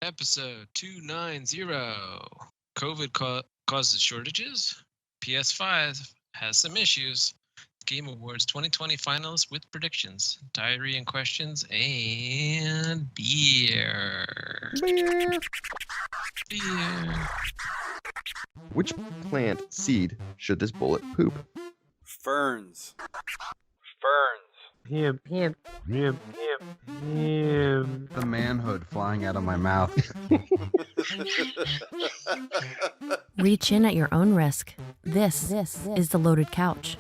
Episode 290. COVID causes shortages. PS5 has some issues. Game Awards 2020 finalists with predictions. Diarrhea and questions. And beer. Beer. Beer. Which plant seed should this bullet poop? Ferns. Him. The manhood flying out of my mouth. Reach in at your own risk. This is the Loaded Couch.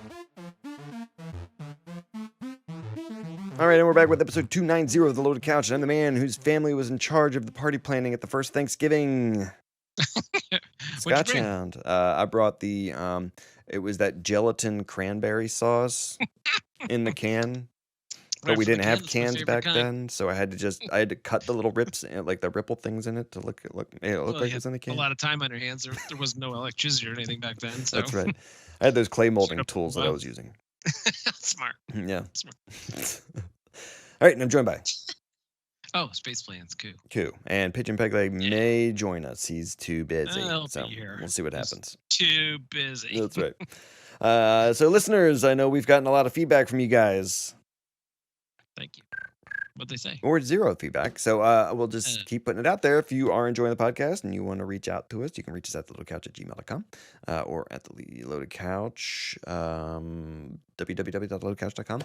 All right, and we're back with episode 290 of The Loaded Couch. And I'm the man whose family was in charge of the party planning at the first Thanksgiving. Scotch Hound. I brought the, it was that gelatin cranberry sauce in the can. But we didn't have cans back then, so I had to cut the little rips, like the ripple things in it to look like it's in the can. A lot of time on your hands. There was no electricity or anything back then. So. That's right. I had those clay molding tools that I was using. Smart. Yeah. Smart. All right, and I'm joined by... Oh, Space Plans, cool. Cool. And Pigeon Pegleg may join us. He's too busy. So we'll see what happens. Too busy. That's right. So listeners, I know we've gotten a lot of feedback from you guys. Thank you. What'd they say? Or zero feedback. So we'll just keep putting it out there. If you are enjoying the podcast and you want to reach out to us, you can reach us at theloadedcouch@gmail.com or at the Loaded Couch, www.loadedcouch.com,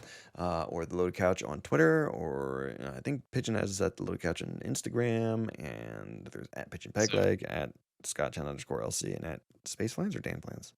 or the Loaded Couch on Twitter, or I think Pigeon has us at the Loaded Couch on Instagram, and there's at Pigeon Pegleg, at Scotch_LC, and at Spaceplans or Danplans?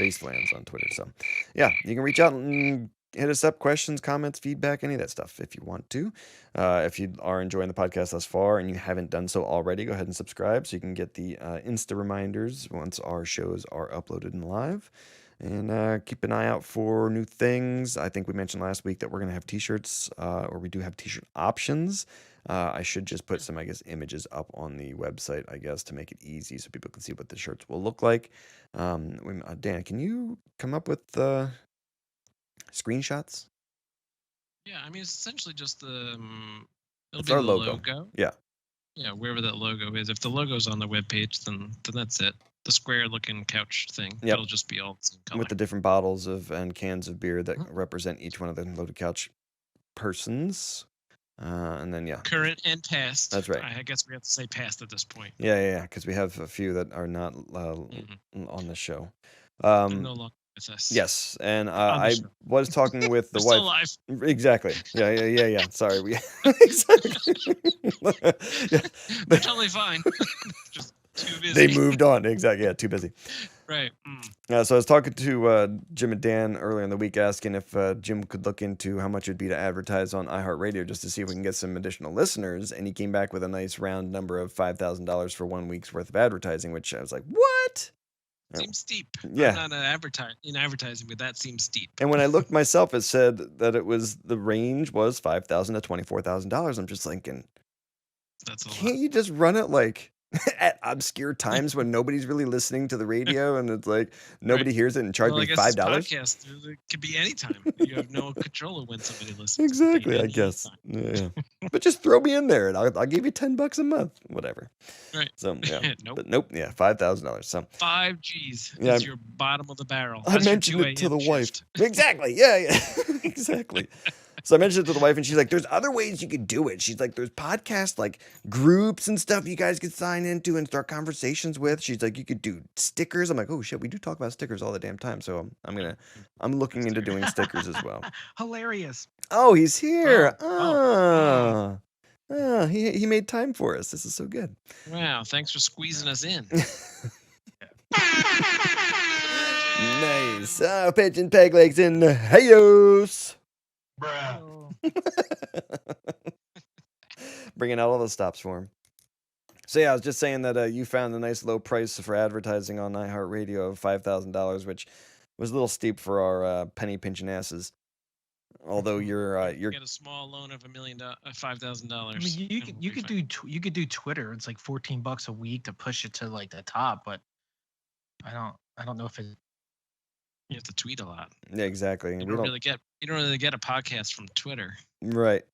Spaceplans on Twitter. So yeah, you can reach out and hit us up, questions, comments, feedback, any of that stuff if you want to. If you are enjoying the podcast thus far and you haven't done so already, go ahead and subscribe so you can get the Insta reminders once our shows are uploaded and live. And keep an eye out for new things. I think we mentioned last week that we're going to have t-shirts, or we do have t-shirt options. I should just put some, images up on the website, to make it easy so people can see what the shirts will look like. Dan, can you come up with screenshots? Yeah, it's essentially just the it'll It's be our the logo. Yeah, wherever that logo is. If the logo's on the webpage, then that's it. The square looking couch thing. Yep. It'll just be all the same color. With the different bottles and cans of beer that represent each one of the Loaded Couch persons. And then current and past. That's right. I guess we have to say past at this point. Yeah, because we have a few that are not on the show. They're no longer with us. Yes, and I was talking with the wife. Still alive. Exactly. Yeah. Sorry, exactly. They're totally fine. Just too busy. They moved on. Exactly. Yeah, too busy. Right. So I was talking to Jim and Dan earlier in the week, asking if Jim could look into how much it'd be to advertise on iHeartRadio just to see if we can get some additional listeners. And he came back with a nice round number of $5,000 for 1 week's worth of advertising, which I was like, what? Seems steep. Yeah. I'm not advertising, but that seems steep. And when I looked myself, it said that the range was $5,000 to $24,000. I'm just thinking, that's a lot. Can't you just run it at obscure times when nobody's really listening to the radio and it's nobody hears it and charge me $5? Podcast, it could be anytime. You have no control of when somebody listens. Exactly, I guess. Yeah. But just throw me in there and I'll give you $10 a month, whatever. Right. So yeah, nope. But nope, yeah, $5,000. So 5 G's is your bottom of the barrel. I mentioned it to the wife. Exactly. Yeah. Exactly. So I mentioned it to the wife, and she's like, there's other ways you could do it. She's like, there's podcast, groups and stuff you guys could sign into and start conversations with. She's like, you could do stickers. I'm like, oh, shit, we do talk about stickers all the damn time. So I'm looking into doing stickers as well. Hilarious. Oh, he's here. He made time for us. This is so good. Wow, thanks for squeezing us in. Nice. Pigeon Pegleg's in the house. Bruh. Bringing out all the stops for him. So yeah, I was just saying that you found a nice low price for advertising on iHeartRadio of $5,000, which was a little steep for our penny pinching asses. Although you're get a small loan of $5,000. You could do Twitter. It's like $14 a week to push it to the top, but I don't know if it. You have to tweet a lot. Yeah, exactly. You don't really get a podcast from Twitter. Right.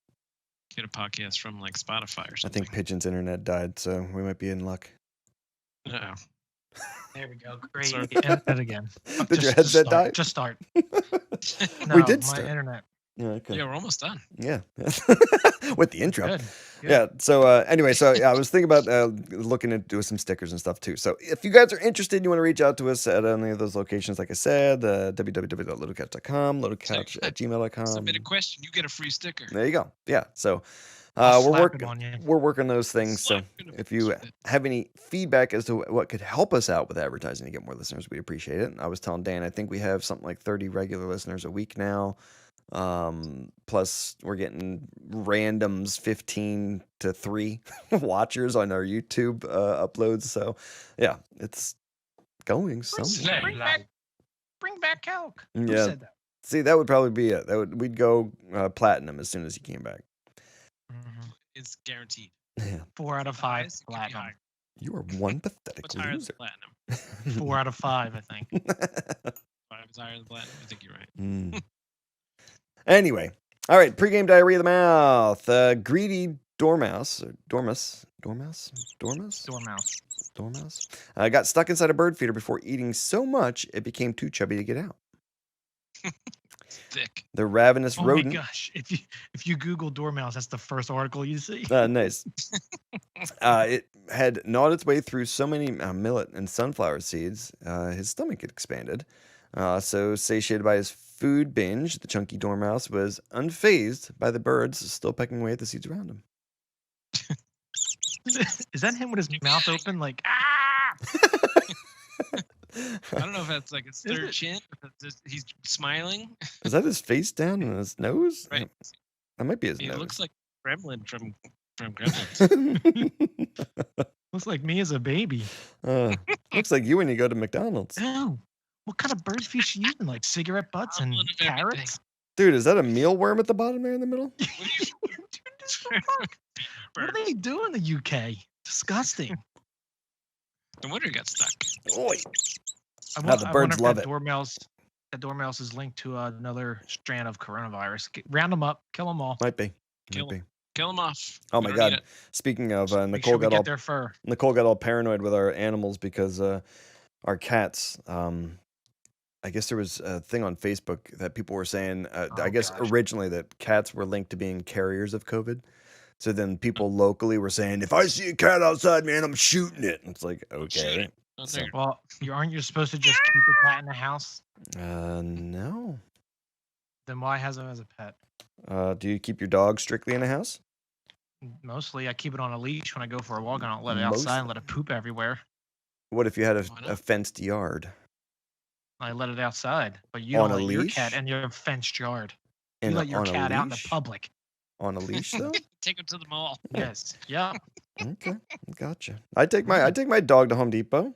Get a podcast from like Spotify or I something. think Pigeon's internet died, so we might be in luck. No. There we go. Great. Sorry. End it again. Did your headset die? Just start. We No, did my start. internet. Yeah, okay. Yeah, we're almost done. Yeah. With the intro. Good. Good. Yeah. So anyway, I was thinking about looking into some stickers and stuff too. So if you guys are interested, you want to reach out to us at any of those locations, like I said, www.loadedcouch.com, loadedcouch@gmail.com. Submit a question, you get a free sticker. There you go. Yeah. So I'll we're slap working. it on you. We're working those things. So Slap it up, if you slap it. have any feedback as to what could help us out with advertising to get more listeners, we appreciate it. I was telling Dan, I think we have something like 30 regular listeners a week now. Plus we're getting randoms 15 to 3 watchers on our YouTube uploads. So yeah, it's going somewhere. Bring back Calc. Who Yeah. said that? See, that would probably be it. We'd go platinum as soon as he came back. Mhm. It's guaranteed. Yeah. 4 out of 5 Highest, it could be platinum. higher. You are one pathetic What's higher loser. than platinum? 4 out of 5, I think. 5 is higher than platinum. I think you're right. Mm. Anyway, all right. Pre-game diarrhea of the mouth. Greedy dormouse, dormouse, got stuck inside a bird feeder before eating so much it became too chubby to get out. Thick. The ravenous Oh rodent. my gosh! If you Google dormouse, that's the first article you see. Nice. It had gnawed its way through so many millet and sunflower seeds, his stomach had expanded. So satiated by his food binge, the chunky dormouse was unfazed by the birds still pecking away at the seeds around him. Is that him with his mouth open, like ah? I don't know if that's like his Is third it? chin. If it's just, he's smiling. Is that his face down and his nose? Right. That might be his He nose. looks like Gremlin from Gremlins. Looks like me as a baby. Looks like you when you go to McDonald's. Ew. What kind of bird feed you using? Like cigarette butts and Goblin of everything. carrots? Dude, is that a mealworm at the bottom there in the middle? What do they do in the UK? Disgusting. No wonder he got stuck. Oi. I the birds wonder if love that it. That dormouse is linked to another strand of coronavirus. Round them up, kill them all. Might be. Kill Might be. Kill him off. Oh We my don't need God. it. Speaking of, Make Nicole sure we got get all their fur. Nicole got all paranoid with our animals because our cats. I guess there was a thing on Facebook that people were saying. I Oh, guess gosh. originally that cats were linked to being carriers of COVID. So then people locally were saying, if I see a cat outside, man, I'm shooting it. And it's like, Shoot okay. it. Oh, So- there. Well, aren't you supposed to just keep a cat in the house? No. Then why has him as a pet? Do you keep your dog strictly in a house? Mostly, I keep it on a leash when I go for a walk. I don't let it outside and let it poop everywhere. What if you had Why a not? fenced yard I let it outside. But you On don't a let your leash? cat in your fenced yard. You and let your on a cat out in the leash? public. On a leash, though? Take him to the mall. Yes. Yeah. Okay, gotcha. I take my dog to Home Depot.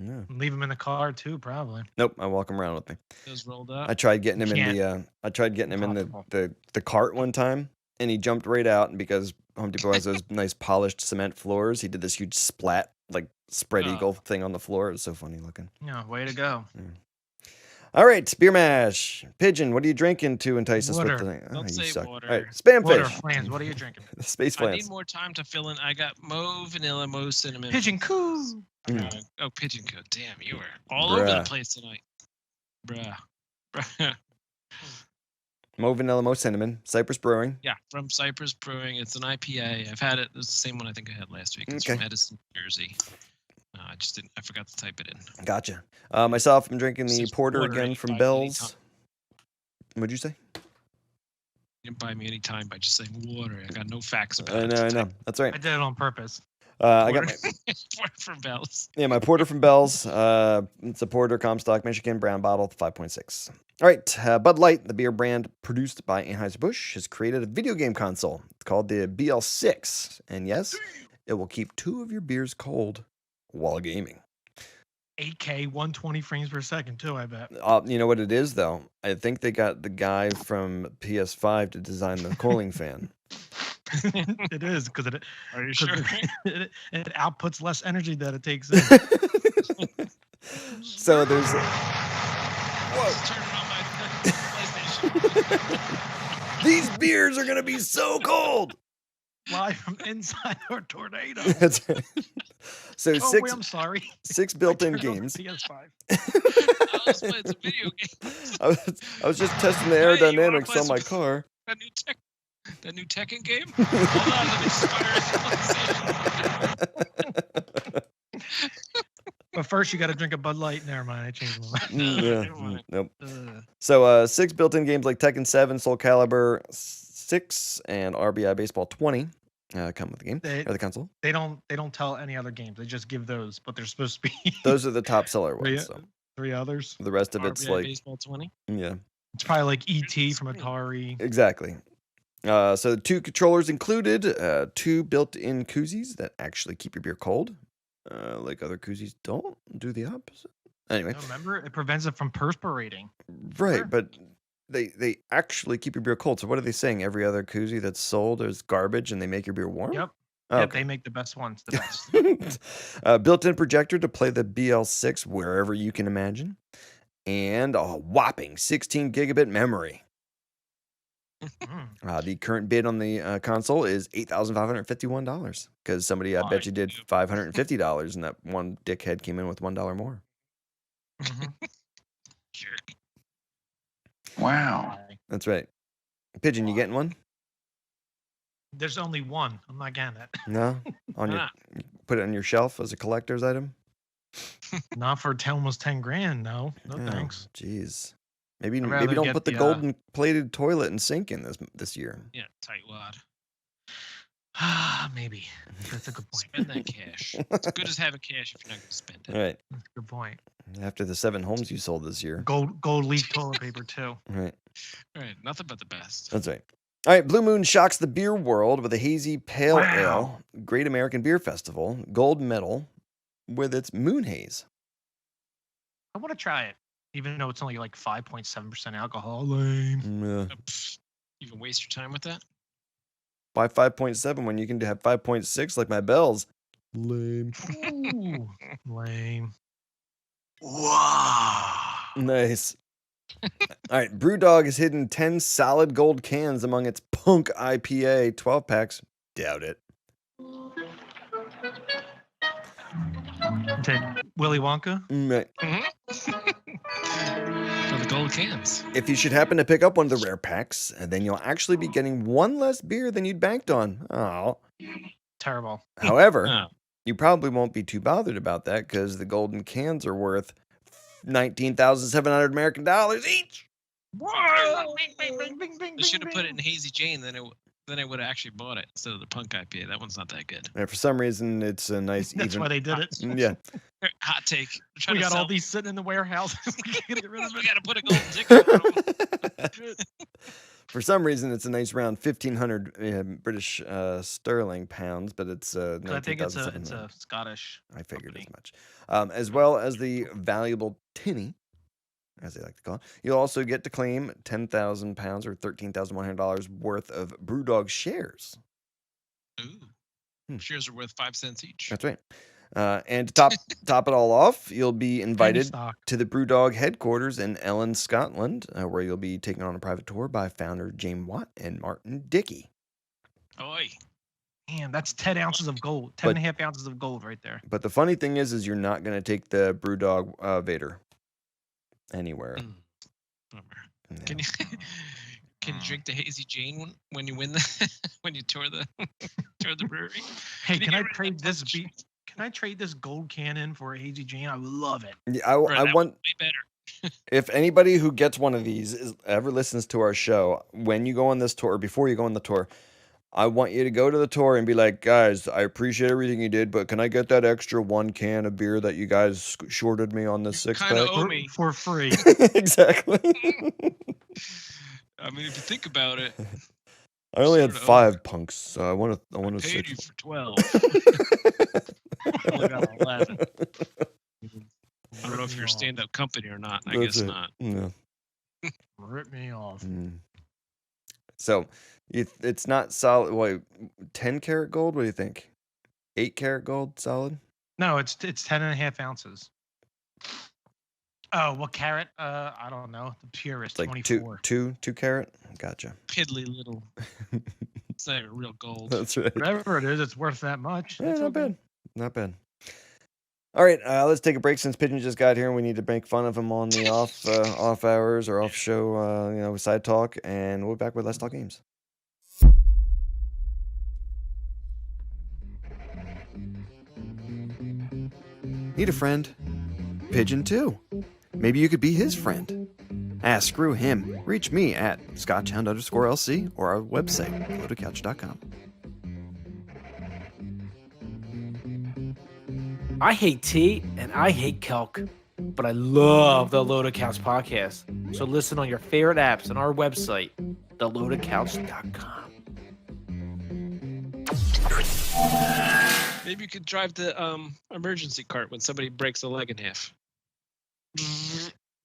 Yeah. Leave him in the car too, probably. Nope, I walk him around with me. Those rolled up. I tried getting him You in the I tried getting him in Impossible. the cart one time, and he jumped right out. And because Home Depot has those nice polished cement floors, he did this huge splat, like spread Oh. eagle thing on the floor. It was so funny looking. Yeah. Way to go. All right, beer mash. Pigeon, what are you drinking to entice us Water. with the Don't you say suck. water. All right, spam Water, fish. Flans, what are you drinking? Space I need plants. more time to fill in. I got MoVanilla, MoCinnamon. Pigeon coo. Oh, Pigeon Code. Damn, you were all over the Bruh. place tonight. Bruh. Bruh. MoVanilla, MoCinnamon, Cypress Brewing. Yeah, from Cypress Brewing. It's an IPA. I've had it. It's the same one I think I had last week. It's Okay. from Edison, New Jersey. I just didn't. I forgot to type it in. Gotcha. Myself, I'm drinking the Says porter water again anytime, from anytime. Bell's. What'd you say? You didn't buy me any time by just saying water. I got no facts about I it. know, I to know. type. That's I right. did it on purpose. I got Porter. my Porter from Bell's. my porter from Bell's. It's a porter, Comstock, Michigan, brown bottle, 5.6. All right, Bud Light, the beer brand produced by Anheuser-Busch, has created a video game console. It's called the BL6, and yes, it will keep 2 of your beers cold while gaming. 8K, 120 frames per second too. I bet. You know what it is, though? I think they got the guy from PS5 to design the cooling fan. It is because it, Are you 'cause sure? it outputs less energy that it takes in. So there's. Whoa. Turn it on my PlayStation. These beers are gonna be so cold. Live from inside our tornado. That's right. So Oh, wait, I'm sorry. 6 I built-in turned on the games. PS5. I was playing some video games. I was just testing the Hey, you wanna aerodynamics play on my some- car. That new Tekken game? Hold on, let me just fire But first, you got to drink a Bud Light. Never mind, I changed my mind. Yeah, Never mind. nope. Ugh. So 6 built-in games like Tekken 7, Soul Calibur 6, and RBI Baseball 20 come with the game or the console. They don't tell any other games. They just give those, but they're supposed to be Those are the top seller three, ones. So three others. the rest of it's RBI like Baseball 20. yeah, It's probably like ET from Atari. exactly. So 2 controllers included, 2 built-in koozies that actually keep your beer cold. Like other koozies don't do the opposite. Anyway, No, remember, it prevents it from perspirating. right, Sure. but they actually keep your beer cold. So what are they saying? Every other koozie that's sold is garbage, and they make your beer warm. Yep. Oh, Yep, okay. they make the best ones. The best. Built-in projector to play the BL6 wherever you can imagine, and a whopping 16 gigabit memory. Mm. The current bid on the console is $8,551 because somebody I bet you did $550, and that one dickhead came in with $1 more. Mhm. Sure. Wow. That's right. Pigeon, you getting one? There's only one. I'm not getting it. No, on your Ah. put it on your shelf as a collector's item. Not for almost 10 grand. No, no Oh, thanks. jeez. Maybe I'd maybe rather don't get put the the, golden plated toilet and sink in this year. Yeah, tight wad. Maybe. That's a good point. Spend that cash. It's good as having cash if you're not going to spend it. All right. That's a good point. After the 7 homes you sold this year. Gold leaf toilet paper too. All right. All right, nothing but the best. That's right. All right, Blue Moon shocks the beer world with a hazy pale Wow. ale, Great American Beer Festival, gold medal with its Moon Haze. I want to try it, even though it's only like 5.7% alcohol. Lame. Pfft, you can waste your time with that? Why 5.7 when you can have 5.6 like my bells? Lame. Ooh, lame. Wow. Nice. All right, BrewDog has hidden 10 solid gold cans among its Punk IPA 12 packs. Doubt it. Willy Wonka. Right. For the gold cans. If you should happen to pick up one of the rare packs, then you'll actually be getting one less beer than you'd banked on. Oh. Terrible. However, Oh, you probably won't be too bothered about that because the golden cans are worth $19,700 American dollars each. they should have put it in Hazy Jane, then I would have actually bought it instead of the Punk IPA. That one's not that good. And for some reason, it's a nice That's even. why they did it. Yeah. Hot take. We're trying We to got sell. all these sitting in the warehouse. We gotta get rid of We it. got to put a golden ticket on them. For some reason, it's a nice round 1,500 British sterling pounds, but it's I think it's a 19,700. Scottish. I figured as company. much. As well as the valuable tinny, as they like to call it. You'll also get to claim 10,000 pounds or $13,100 worth of BrewDog shares. Ooh. Shares are worth 5 cents each. That's right. And to top it all off, you'll be Penny invited stock. to the BrewDog headquarters in Ellen, Scotland, where you'll be taken on a private tour by founder James Watt and Martin Dickey. Oi. Damn, that's 10 ounces of gold. 10 and a half ounces of gold right there. But the funny thing is you're not going to take the BrewDog Vader anywhere. Bummer. Yeah. Can you can you drink the Hazy Jane when you win the when you tour the tour the brewery? Hey, you can get I rid of trade that this bullshit? Can I trade this gold can in for a Hazy Jane? I would love it. Yeah, Bro, I that want. one's way better. If anybody who gets one of these ever listens to our show, when you go on this tour, or before you go on the tour, I want you to go to the tour and be like, guys, I appreciate everything you did, but can I get that extra 1 can of beer that you guys shorted me on this 6-pack? Kinda owe For, me. for free. Exactly. I mean, if you think about it, I only had Sorta 5 punks, so I want I to paid 6. you for 12. Only got 11. I don't know if you're a stand-up company or not. I That's guess it. not. Yeah. Rip me off. Mm. So it's not solid. Wait, 10 karat gold? What do you think? 8 karat gold solid? No, it's 10 and a half ounces. Oh, what carrot? I don't know. The purest, It's like 24. two carat. Gotcha. Piddly little. It's not even real gold. That's right. Whatever it is, it's worth that much. Yeah, It's not okay. bad. Not bad. All right, let's take a break since Pigeon just got here and we need to make fun of him on the off hours or off show, side talk, and we'll be back with Let's Talk Games. Need a friend? Pigeon too. Maybe you could be his friend. Screw him. Reach me at scotchhound_LC or our website, loadedcouch.com. I hate tea and I hate kelk, but I love the Loaded Couch podcast. So listen on your favorite apps and our website, theloadedcouch.com. Maybe you could drive the emergency cart when somebody breaks a leg in half.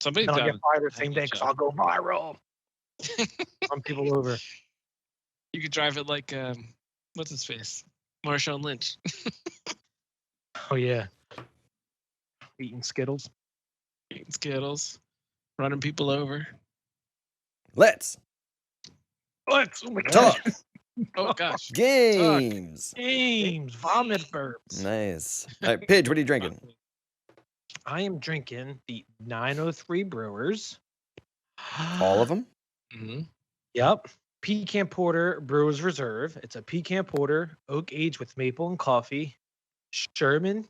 Somebody I'll drive get it. fired the same day because I'll go viral. Run people over. You could drive it like what's his face? Marshawn Lynch. Oh, yeah. Eating Skittles. Eating Skittles, running people over. Let's Oh my talk Oh gosh. games. Games. Vomit burps. Nice. All right, Pidge, what are you drinking? I am drinking the 903 Brewers. All of them? Mm-hmm. Yep. Pecan Porter Brewers Reserve. It's a pecan porter, oak aged with maple and coffee. Sherman,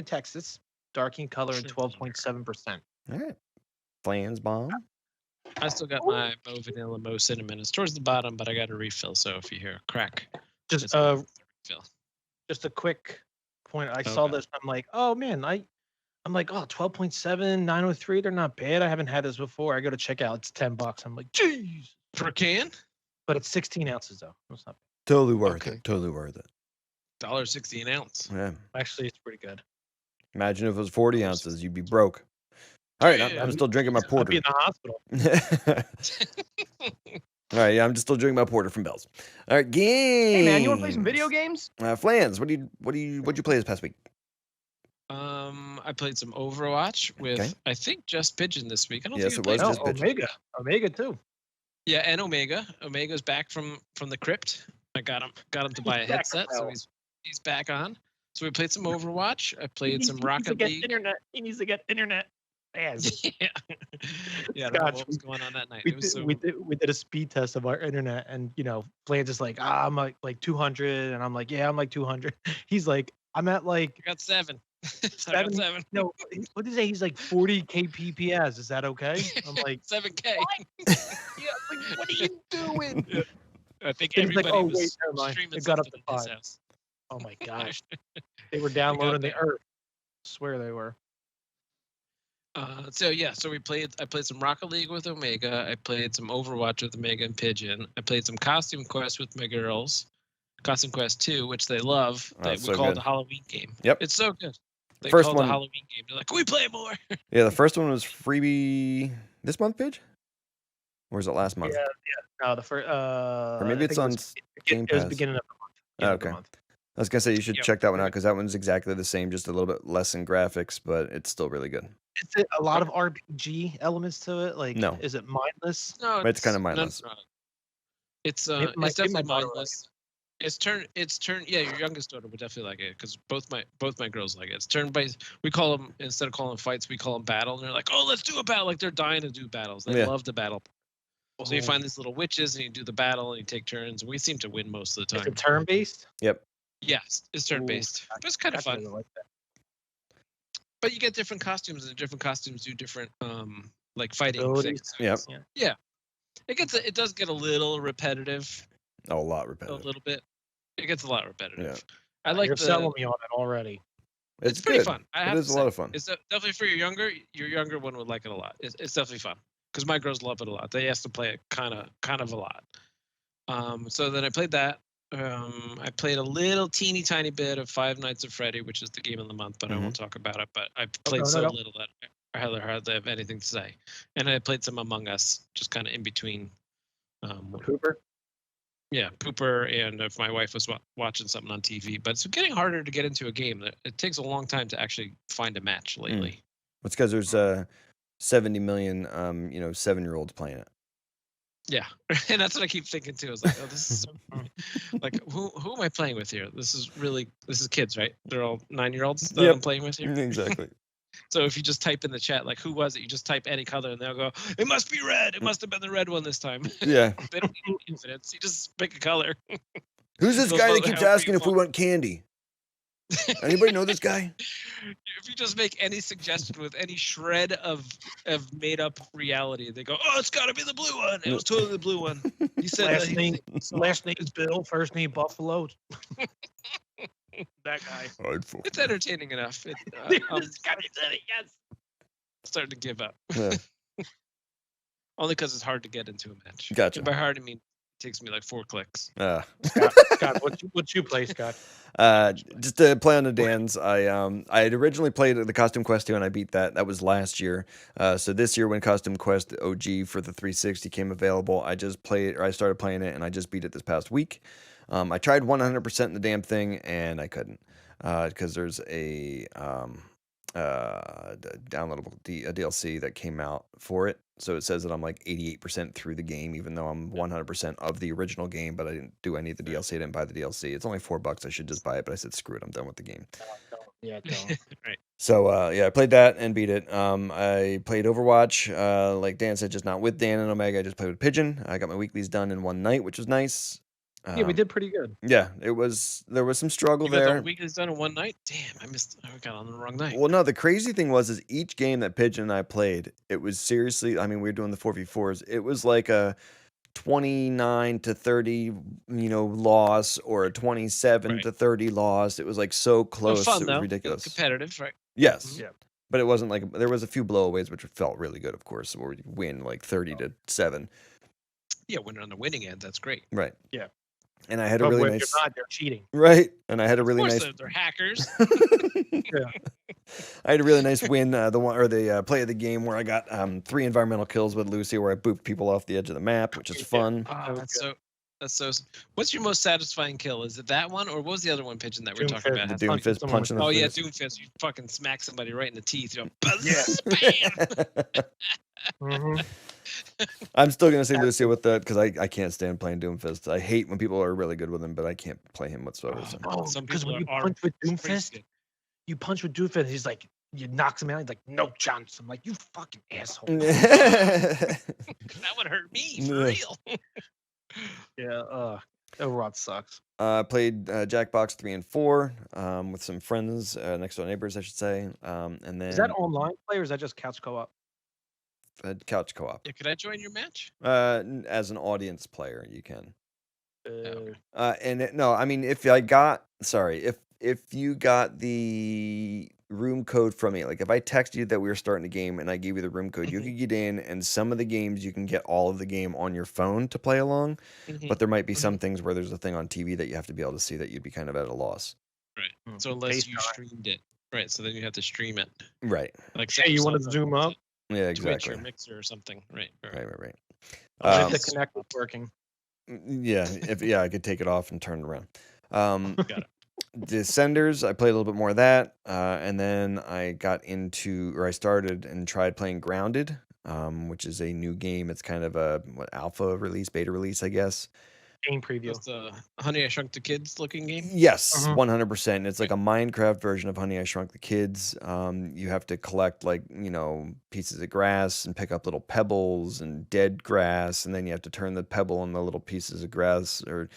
Texas. Dark in color and 12.7%. All right. Flans bomb. I still got my MoVanilla, MoCinnamon. It's towards the bottom, but I got a refill. So if you hear a crack, Just it's a refill. just a quick point. I saw Okay. this. I'm like, oh man, I'm like, oh, 12.7, 903. They're not bad. I haven't had this before. I go to check out. It's $10. I'm like, jeez. Per can, But it's 16 ounces though. It's not Totally worth Okay. it. Totally worth it. $1.60 an ounce. Yeah. actually. It's pretty good. Imagine if it was 40 ounces, you'd be broke. All right, I'm Yeah. still drinking my I'd porter. be in the hospital. All right, yeah, I'm just still drinking my porter from Bell's. All right, games. Hey man, you want to play some video games? Flans, what'd you play this past week? I played some Overwatch with Okay. I think just Pigeon this week. I don't Yes, think it I was played just with Pigeon. Omega too. Yeah, and Omega. Omega's back from the crypt. I got him to buy a He's back headset, from so hell. he's back on. So we played some Overwatch. I played some He needs to Rocket get League. internet. He needs to get internet. As Yeah, yeah. I don't know Scotch, what was going on that night. We It was did, so we did a speed test of our internet, and Flans is like, I'm like 200, and I'm like, yeah, I'm like 200. He's like, I'm at like I got 7. I got 7. 7. No, what did he say? He's like 40 kpps. Is that okay? I'm like, 7K. yeah, like, what are you doing? I think He's like, everybody oh was wait, never mind. streaming It got up something to in his 5. house. Oh my gosh, they were downloading the there. Earth. Swear they were. So I played some Rocket League with Omega. I played some Overwatch with Omega and Pigeon. I played some Costume Quest with my girls. Costume Quest 2, which they love. Oh, That it's we so call it good. the Halloween game. Yep. It's so good. They First call it one- the Halloween game. They're like, can we play more? Yeah, the first one was freebie this month, Pidge? Or was it last month? Yeah, no, the first. Or maybe I it's think on it was, Game it was Pass. beginning of the month. Oh, Beginning of the okay. month. I was going to say you should Yep. check that one out because that one's exactly the same, just a little bit less in graphics, but it's still really good. Is it a lot of RPG elements to it? Like, No. is it mindless? No, It's kinda mindless. no. It's Maybe my it's definitely daughter will like mindless. It's turn. Yeah, your youngest daughter would definitely like it because both my girls like it. It's turn based. We call them, instead of calling them fights, we call them battle. And they're like, oh, let's do a battle. Like they're dying to do battles. They Yeah. love the battle. So you Oh. find these little witches and you do the battle and you take turns. We seem to win most of the Is time. it turn based? Yep. Yes, it's turn based, but it's kind of fun. Like that. But you get different costumes, and different costumes do different like fighting Abilities. things. Yep. Yeah. It does get a little repetitive, A lot a repetitive. little bit. It gets a lot repetitive. Yeah. I like You're the. selling me on it already. It's pretty good. fun. I It have is to a say. lot of fun. It's definitely for your younger one would like it a lot. It's definitely fun because my girls love it a lot. They ask to play it kind of a lot. So then I played that. I played a little teeny tiny bit of Five Nights at Freddy, which is the game of the month, but I won't talk about it. But I played so no. little that I hardly have anything to say. And I played some Among Us, just kind of in between. Cooper. Yeah, Pooper, and if my wife was watching something on TV. But it's getting harder to get into a game. It takes a long time to actually find a match lately. It's because there's 70 million 7-year-olds playing it. Yeah, and that's what I keep thinking too. I was like, oh, this is so funny. Like, who am I playing with here? This is kids, right? They're all 9-year-olds that I'm playing with here. Exactly. So if you just type in the chat, like, who was it? You just type any color, and they'll go, it must be red. It must have been the red one this time. Yeah. They don't need confidence. You just pick a color. Who's this They'll guy that vote keeps however asking you if we want candy? Anybody know this guy? If you just make any suggestion with any shred of made up reality, they go, "Oh, it's got to be the blue one." It was totally the blue one. He said Last name is Bill. First name Buffalo. That guy. It's entertaining enough. I'm Yes. starting to give up. Yeah. Only because it's hard to get into a match. Gotcha. And by hard, I mean it takes me like 4 clicks. Scott, what you play, Scott? Just to play on the Dan's, I had originally played the Costume Quest 2 and I beat that. That was last year. So this year when Costume Quest OG for the 360 came available, I started playing it and I just beat it this past week. I tried 100% in the damn thing and I couldn't because there's a downloadable DLC that came out for it. So it says that I'm like 88% through the game, even though I'm 100% of the original game, but I didn't do any of the DLC. I didn't buy the DLC. It's only $4. I should just buy it, but I said, screw it. I'm done with the game. Yeah, don't. Right. So, I played that and beat it. I played Overwatch, like Dan said, just not with Dan and Omega. I just played with Pigeon. I got my weeklies done in one night, which was nice. Yeah, we did pretty good. Yeah, there was some struggle You got there. the weekly's done in one night? Damn, I got on the wrong night. Well, no, the crazy thing is each game that Pigeon and I played, it was seriously, I mean, we were doing the 4v4s. It was like a 29 to 30, loss or a 27 to 30 loss. It was like so close. Fun, it was though. ridiculous. Competitive, right? Yes. Yeah. But it wasn't like, there was a few blowaways, which felt really good, of course, where you win like 30 to 7. Yeah, when you're on the winning end, that's great. Right. Yeah. And I had a But really when nice. you're not, they're cheating. Right. And I had a really Of course nice. they're hackers. I had a really nice win. The play of the game where I got 3 environmental kills with Lucy, where I booped people off the edge of the map, which is fun. Oh, that's so. What's your most satisfying kill? Is it that one, or what was the other one, Pigeon, that we're talking about? The Doomfist punching the Oh yeah, face. Doomfist. You fucking smack somebody right in the teeth. You go, Yes. bam. Mhm. I'm still gonna say Lucy with that because I can't stand playing Doomfist. I hate when people are really good with him, but I can't play him whatsoever. So. Oh, Some because people when you are punch with crazy Doomfist, good. he's like, you knocks him out. He's like, no chance. I'm like, you fucking asshole. That would hurt me for Yeah. real. Yeah. Overwatch sucks. Played JackBox 3 and 4 with some friends, next door neighbors, I should say. And then Is that online play or is that just couch co-op? couch co-op. Yeah, could I join your match? As an audience player, you can. Okay. No, I mean, if you got the room code from me, like if I texted you that we were starting a game and I gave you the room code, you could get in, and some of the games you can get all of the game on your phone to play along, but there might be some things where there's a thing on TV that you have to be able to see that you'd be kind of at a loss. Right. So unless you streamed it, right? So then you have to stream it. Right. Like Hey, you want to zoom up? Yeah, Twitch exactly. or Mixer or something, right? Right. If the connect was working. Yeah, I could take it off and turn it around. Got it. Descenders, I played a little bit more of that, and then I started and tried playing Grounded, which is a new game. It's kind of a alpha release, beta release, I guess. Game preview. That's the Honey I Shrunk the Kids looking game. Yes, Mhm. 100%. It's like a Minecraft version of Honey I Shrunk the Kids. You have to collect pieces of grass and pick up little pebbles and dead grass, and then you have to turn the pebble and the little pieces of grass or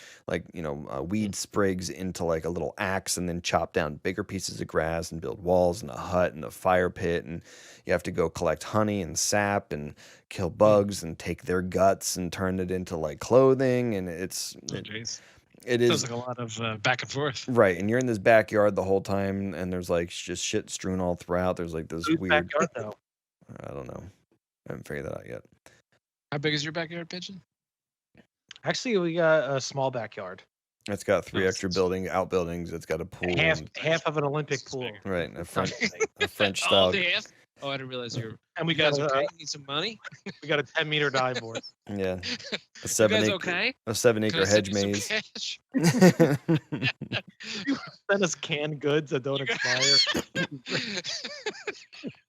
weed sprigs into like a little axe, and then chop down bigger pieces of grass and build walls and a hut and a fire pit, and you have to go collect honey and sap and kill bugs and take their guts and turn it into like clothing, and it Jeez. is Sounds like a lot of back and forth. right. And you're in this backyard the whole time, and there's like just shit strewn all throughout. There's like this Whose weird. backyard though? I don't know. I haven't figured that out yet. How big is your backyard, Pigeon? Actually, we got a small backyard. It's got 3 Nice. extra outbuildings. It's got a pool. Half of an Olympic pool. Right, a French Oh, style. damn. Oh, I didn't realize you And we guys got okay? You need some money? we got a 10-meter dive board. Yeah, a You 7 guys acre, okay? a 7 Can I acre send hedge you some maze. cash? Send us canned goods that don't You expire.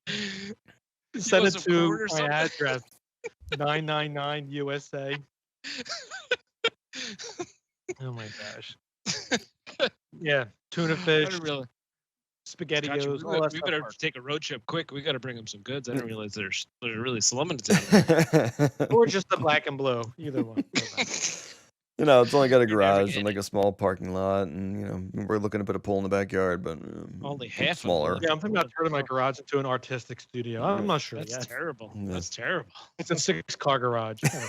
Send want it some corn to or my something? address. 999 USA. Oh my gosh. Yeah, tuna I fish, didn't realize. Gotcha. spaghettios, all that We stuff. better works. take a road trip quick. We got to bring them some goods. I didn't realize they're really slumming it down. Or just the black and blue. Either one. You know, it's only got a You're never garage and like a small parking lot, and you know, we're looking to put a pool in the backyard, but Only half smaller. Of them. Yeah, I'm thinking about turning my garage into an artistic studio. I'm not sure That's yet. terrible. Yeah. That's terrible. It's a 6-car garage. I don't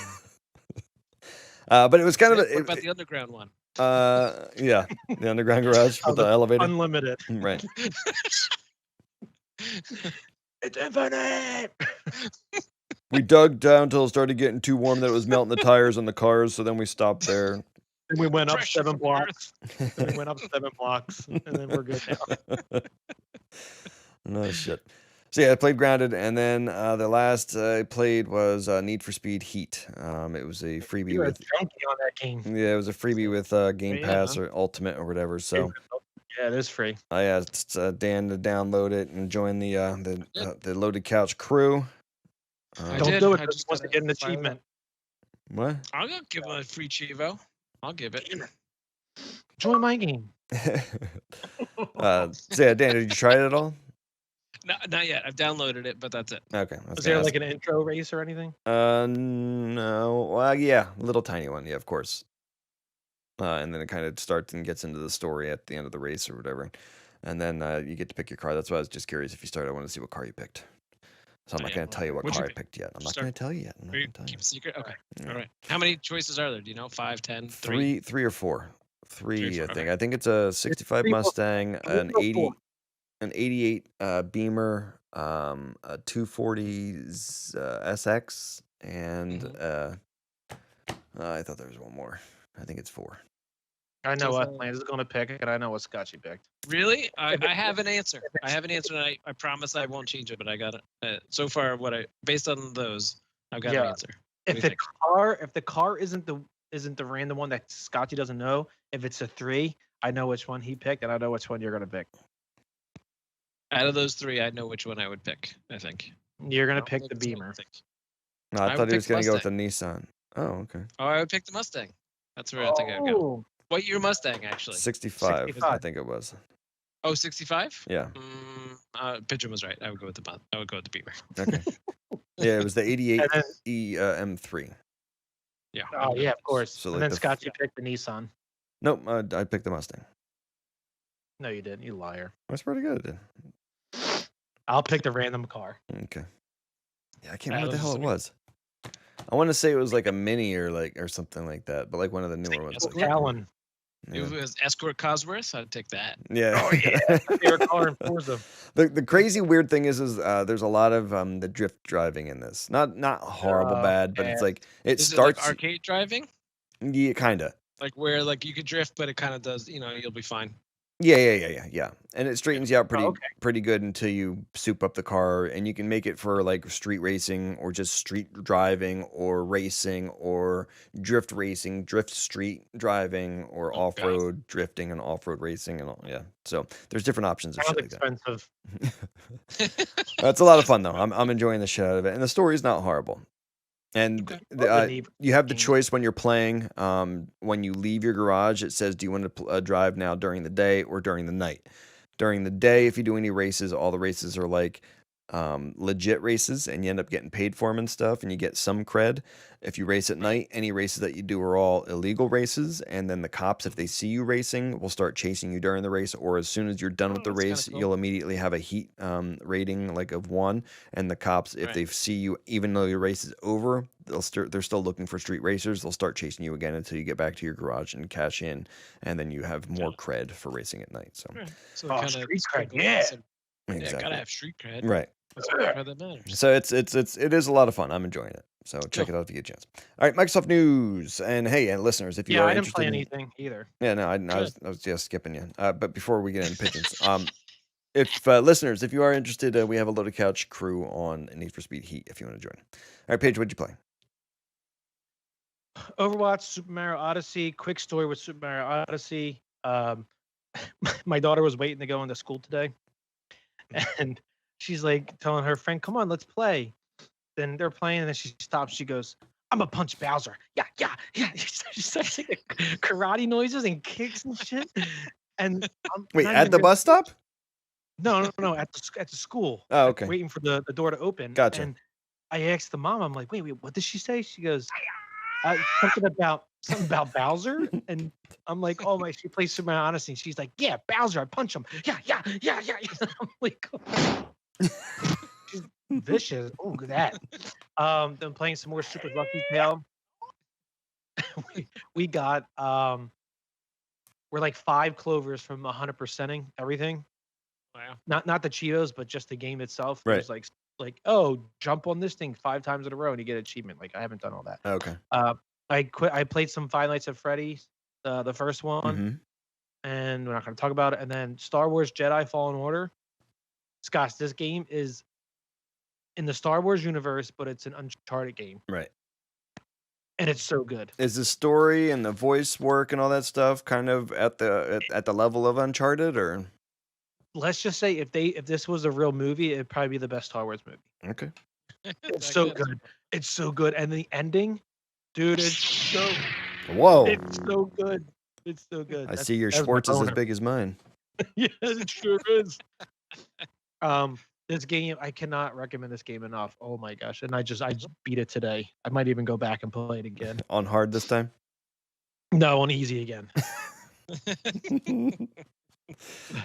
know. But it was kind of What a, about the underground one? yeah, the underground garage with the elevator. Unlimited. Right. It's infinite. We dug down till it started getting too warm that it was melting the tires on the cars, so then we stopped there. And we went up Pressure 7 from blocks. We went up 7 blocks, and then we're good now. No shit. So yeah, I played Grounded, and then the last I played was Need for Speed Heat. It was a freebie You're a with junkie on that game. yeah, it was a freebie with Game Yeah, Pass huh? or Ultimate or whatever. So Yeah, it is free. I asked Dan to download it and join the Loaded Couch crew. I Don't did. do it I because just wants to gotta get an fire it up. achievement. What? I'm gonna give him a free Chivo. I'll give it. Join my game. So yeah, Dan, did you try it at all? No, not yet. I've downloaded it, but that's it. Okay. I was Is gonna there ask. like an intro race or anything? No. Well, yeah, little tiny one. Yeah, of course. And then it kind of starts and gets into the story at the end of the race or whatever. And then you get to pick your car. That's why I was just curious if you started. I want to see what car you picked. So I'm Oh, not yeah, going to tell you what what'd you car I pick? picked yet. I'm not Start- going to tell you yet. I'm not Are you going to tell keep you. a secret? Okay. Yeah. All right. How many choices are there? Do you know? 5, 10, 3? Three or four. Three, or I four, think. okay. I think it's a 65 three or- Mustang, three an or 80, four. an 88 Beamer, a 240 SX, and I thought there was one more. I think it's 4. I know So what far- Lance is going to pick, and I know what Scotchy picked. Really? I have an answer. I have an answer, and I promise I won't change it. But I got it. So far, based on those, I've got an Yeah. answer. What do If you the car isn't the random one that Scotchy doesn't know, if it's a 3, I know which one he picked, and I know which one you're going to pick. Out of those 3, I know which one I would pick. I think. You're going I to don't pick think the it's gonna Beamer. think. No, I I would thought he pick was going to go with the Mustang. Nissan. Oh, okay. Oh, I would pick the Mustang. That's where I think I'd go. Oh, What year Mustang actually? 65, I 65. think it was. Oh, 65? Yeah. Pigeon was right. I would go with the Beamer. Okay. Yeah, it was the 88 And then- M3. Yeah. oh yeah, of course. So, and like then the- Scotchy picked the Nissan. Nope, I picked the Mustang. No, you didn't. You liar. That's pretty good. Dude. I'll pick the random car. Okay. Yeah, I can't Yeah, remember what the those hell are it good. was. I want to say it was like a Mini or something like that, but like one of the newer ones. Escort? Like, Talon. If yeah. it was Escort Cosworth, I'd take that. Yeah. Oh, yeah. Favorite car in Forza. The crazy weird thing is there's a lot of the drift driving in this. Not horrible Oh, bad, but it's yeah. like it Is starts it like arcade driving? yeah, kinda. Like where like you could drift, but it kind of does. You'll be fine. Yeah. And it straightens you out Oh, okay. pretty good until you soup up the car, and you can make it for like street racing or just street driving or racing or drift racing, drift street driving or Oh, God. off-road drifting and off-road racing and all. Yeah. So there's different options of Sounds shit like that. expensive. It's a lot of fun though. I'm enjoying the shit out of it, and the story's not horrible. And Okay. you have the game. choice when you're playing. When you leave your garage, it says, "Do you want to drive now during the day or during the night?" During the day, if you do any races, all the races are like legit races, and you end up getting paid for them and stuff, and you get some cred. If you race at night, any races that you do are all illegal races, and then the cops, if they see you racing, will start chasing you during the race, or as soon as you're done with the that's kinda race, cool. you'll immediately have a heat rating like of 1, and the cops, if Right. they see you, even though your race is over, they're still looking for street racers. They'll start chasing you again until you get back to your garage and cash in, and then you have more cred for racing at night. So So Oh, kinda street cred, sprinkle in yeah. some- Yeah, exactly gotta have street cred. right. That's the part that matters. So it is a lot of fun. I'm enjoying it. So check it out if you get a chance. All right, Microsoft News, and hey, and listeners, if you Yeah, are I didn't interested, play in, anything either. yeah, no, I was just skipping you. But before we get into pigeons, if listeners, if you are interested, we have a Loaded Couch crew on Need for Speed Heat. If you want to join. All right, Paige, what'd you play? Overwatch, Super Mario Odyssey, quick story with Super Mario Odyssey. My daughter was waiting to go into school today, and she's like telling her friend, "Come on, let's play." Then they're playing, and then she stops. She goes, "I'm gonna punch Bowser." Yeah, yeah, yeah. She starts making karate noises and kicks and shit. And I'm Wait, not at even the gonna- bus stop? No, at the school. Oh, okay. Waiting for the door to open. Gotcha. And I asked the mom, I'm like, wait, what did she say? She goes, something about Bowser. And I'm like, oh my, she plays Super Mario Odyssey. And she's like, yeah, Bowser, I punch him. Yeah. I'm like, she's vicious. Oh, look at that. Then playing some more Super Lucky Tail. we got we're like 5 clovers from 100%ing everything. Wow. Not the Cheetos, but just the game itself. Right. There's like, oh, jump on this thing 5 times in a row and you get an achievement. Like I haven't done all that. Okay. I played some Five Nights at Freddy's, the first one, Mhm. and we're not going to talk about it. And then Star Wars Jedi Fallen Order. Scott, this game is in the Star Wars universe, but it's an Uncharted game, Right. and it's so good. Is the story and the voice work and all that stuff kind of at the level of Uncharted, or? Let's just say if this was a real movie, it'd probably be the best Star Wars movie. Okay. It's so good. It's so good, and the ending, dude, it's so Whoa. it's so good. It's so good. I see your that was my Schwartz is as boner. big as mine. Yes, it sure is. This game, I cannot recommend this game enough. Oh my gosh. And I just beat it today. I might even go back and play it again. On hard this time? No, on easy again.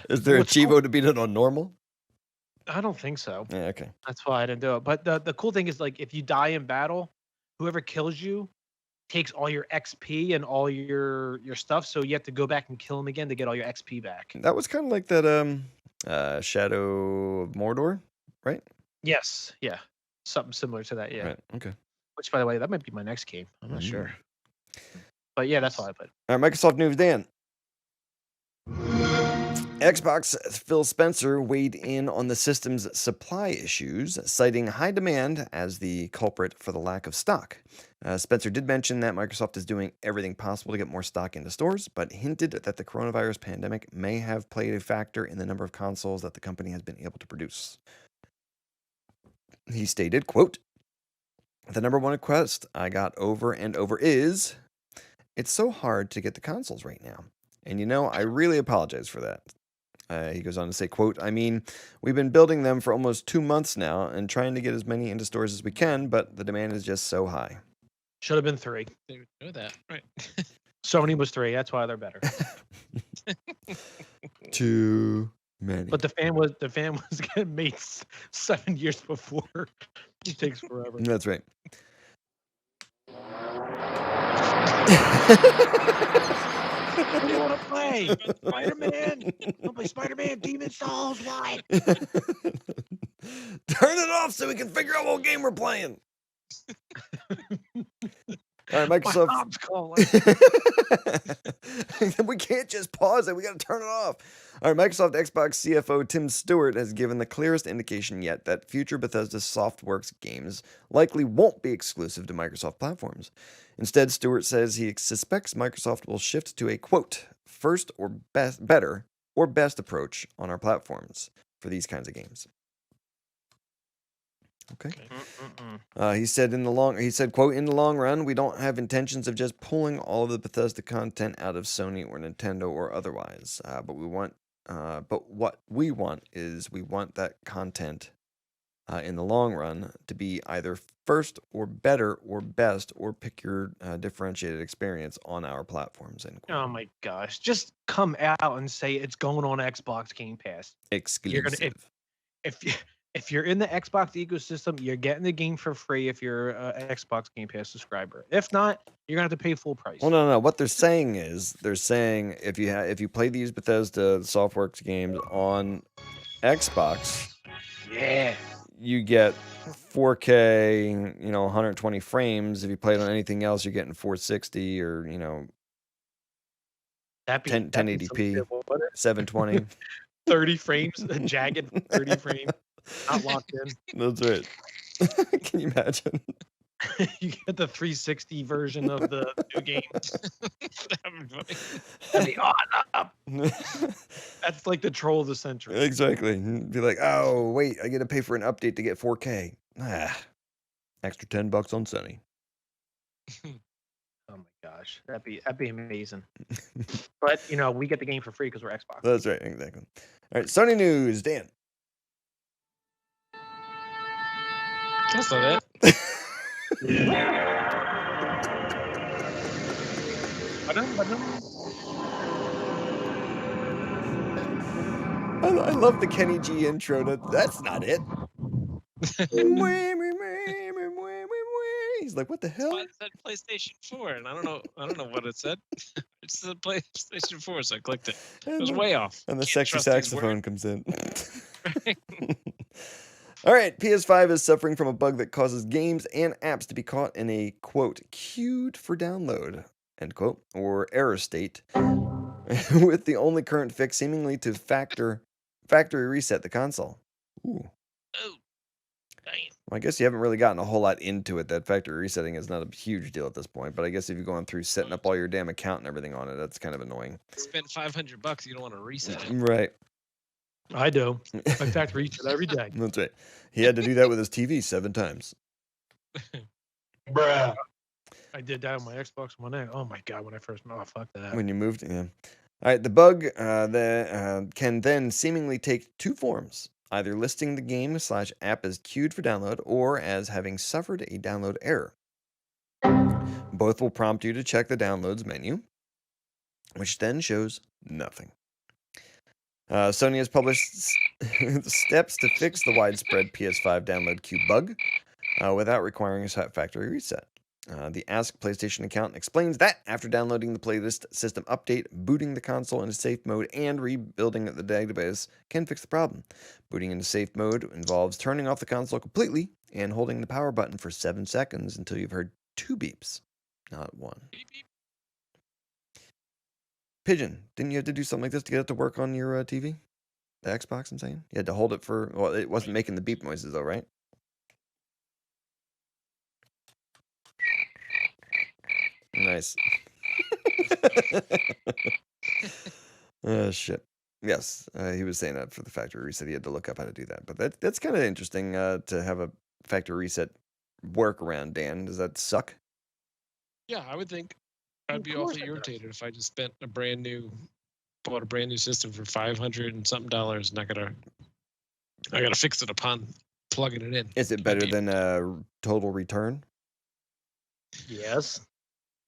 Is there a What's cool- Chivo to beat it on normal? I don't think so. Yeah, okay. That's why I didn't do it. But the cool thing is, like, if you die in battle, whoever kills you takes all your XP and all your stuff. So you have to go back and kill him again to get all your XP back. That was kind of like that Shadow of Mordor, right? Yes. Yeah. Something similar to that. Yeah. Right. Okay. Which, by the way, that might be my next game. I'm not Mm. sure. But yeah, that's all I played. All right, Microsoft news, Dan. Xbox Phil Spencer weighed in on the system's supply issues, citing high demand as the culprit for the lack of stock. Spencer did mention that Microsoft is doing everything possible to get more stock into stores, but hinted that the coronavirus pandemic may have played a factor in the number of consoles that the company has been able to produce. He stated, quote, "The number one request I got over and over is, it's so hard to get the consoles right now. And I really apologize for that." He goes on to say, quote, "I mean, we've been building them for almost 2 months now and trying to get as many into stores as we can, but the demand is just so high." Should have been 3. They would know that, right? Sony was 3. That's why they're better. Too many. But the fan was getting made 7 years before. It takes forever. That's right. What do you want to play? Spider-Man? I'll play Spider-Man Demon Souls. Why? Turn it off so we can figure out what game we're playing. All right, My Microsoft. mom's calling. We can't just pause it. We got to turn it off. All right, Microsoft Xbox CFO Tim Stewart has given the clearest indication yet that future Bethesda Softworks games likely won't be exclusive to Microsoft platforms. Instead, Stewart says he suspects Microsoft will shift to a, quote, first or better or best approach on our platforms for these kinds of games. Okay. He said, quote, "In the long run, we don't have intentions of just pulling all of the Bethesda content out of Sony or Nintendo or otherwise. But what we want is we want that content in the long run to be either first or better or best or pick your differentiated experience on our platforms." End quote. Oh my gosh! Just come out and say it's going on Xbox Game Pass. Exclusive. If you're in the Xbox ecosystem, you're getting the game for free if you're an Xbox Game Pass subscriber. If not, you're gonna have to pay full price. Well, no. What they're saying is, if you play these Bethesda Softworks games on Xbox, Yeah. you get 4K, 120 frames. If you play it on anything else, you're getting 460 or 1080p, 720. 30 frames, a jagged 30 frames, not locked in. That's right. Can you imagine? You get the 360 version of the new game. That'd be funny. That'd be up. That's like the troll of the century. Exactly. Be like, oh wait, I got to pay for an update to get 4K. Extra $10 on Sony. Oh my gosh, that'd be amazing. But we get the game for free because we're Xbox. That's right, exactly. All right, Sony news, Dan. That's not it. I love the Kenny G intro. That's not it. He's like, what the hell? It said PlayStation 4, and I don't know what it said. It said PlayStation 4, so I clicked it. It was way off. And the Can't sexy trust these saxophone words. comes in. All right, PS5 is suffering from a bug that causes games and apps to be caught in a, quote, queued for download, end quote, or error state, with the only current fix seemingly to factory reset the console. Ooh. Oh, damn. Well, I guess you haven't really gotten a whole lot into it. That factory resetting is not a huge deal at this point, but I guess if you're going through setting up all your damn account and everything on it, that's kind of annoying. Spend $500, you don't want to reset it. Right. I do. I factory reset every day. That's right. He had to do that with his TV 7 times. Bruh. I did that on my Xbox One X. Oh my god, when I first fuck that. When you moved, yeah. All right, the bug can then seemingly take 2 forms, either listing the game/app as queued for download or as having suffered a download error. Both will prompt you to check the downloads menu, which then shows nothing. Sony has published steps to fix the widespread PS5 download queue bug without requiring a factory reset. The Ask PlayStation account explains that after downloading the playlist system update, booting the console into safe mode, and rebuilding the database can fix the problem. Booting into safe mode involves turning off the console completely and holding the power button for 7 seconds until you've heard 2 beeps, not 1. Pigeon, didn't you have to do something like this to get it to work on your TV? The Xbox, I'm saying? You had to hold it for... Well, it wasn't making the beep noises, though, right? Nice. Oh, shit. Yes, he was saying that for the factory reset. He had to look up how to do that. But that's kind of interesting to have a factory reset workaround, Dan. Does that suck? Yeah, I would think. I'd be Of course awfully it does. irritated if I just bought a brand new system for $500 and something dollars, and I gotta fix it upon plugging it in. Is it better than a total return? Yes.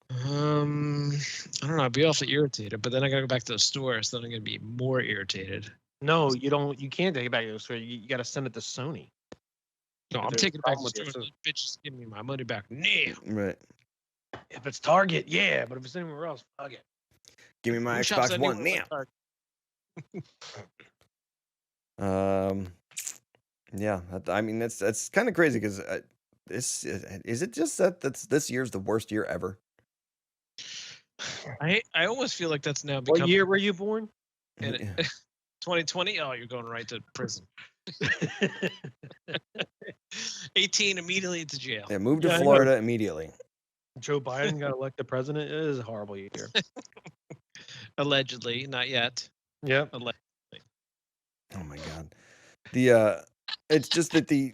I don't know. I'd be awfully irritated, but then I gotta go back to the store, so then I'm gonna be more irritated. No, you don't. You can't take it back to the store. You got to send it to Sony. No, If I'm there's taking it back to problem the with store. it, Those bitches give me my money back now. Right. If it's Target, yeah, but if it's anywhere else, fuck it. Give me my Who shops Xbox One anywhere now. like Target? Yeah, I mean that's kind of crazy because is it just that's this year's the worst year ever? I almost feel like that's now What become year were you born? and Yeah. 2020. Oh, you're going right to prison. 18 immediately into jail. Yeah, moved to Yeah, I know. Florida immediately. Joe Biden got elected president. It is a horrible year. Allegedly, not yet. Yep. Allegedly. Oh my god. It's just that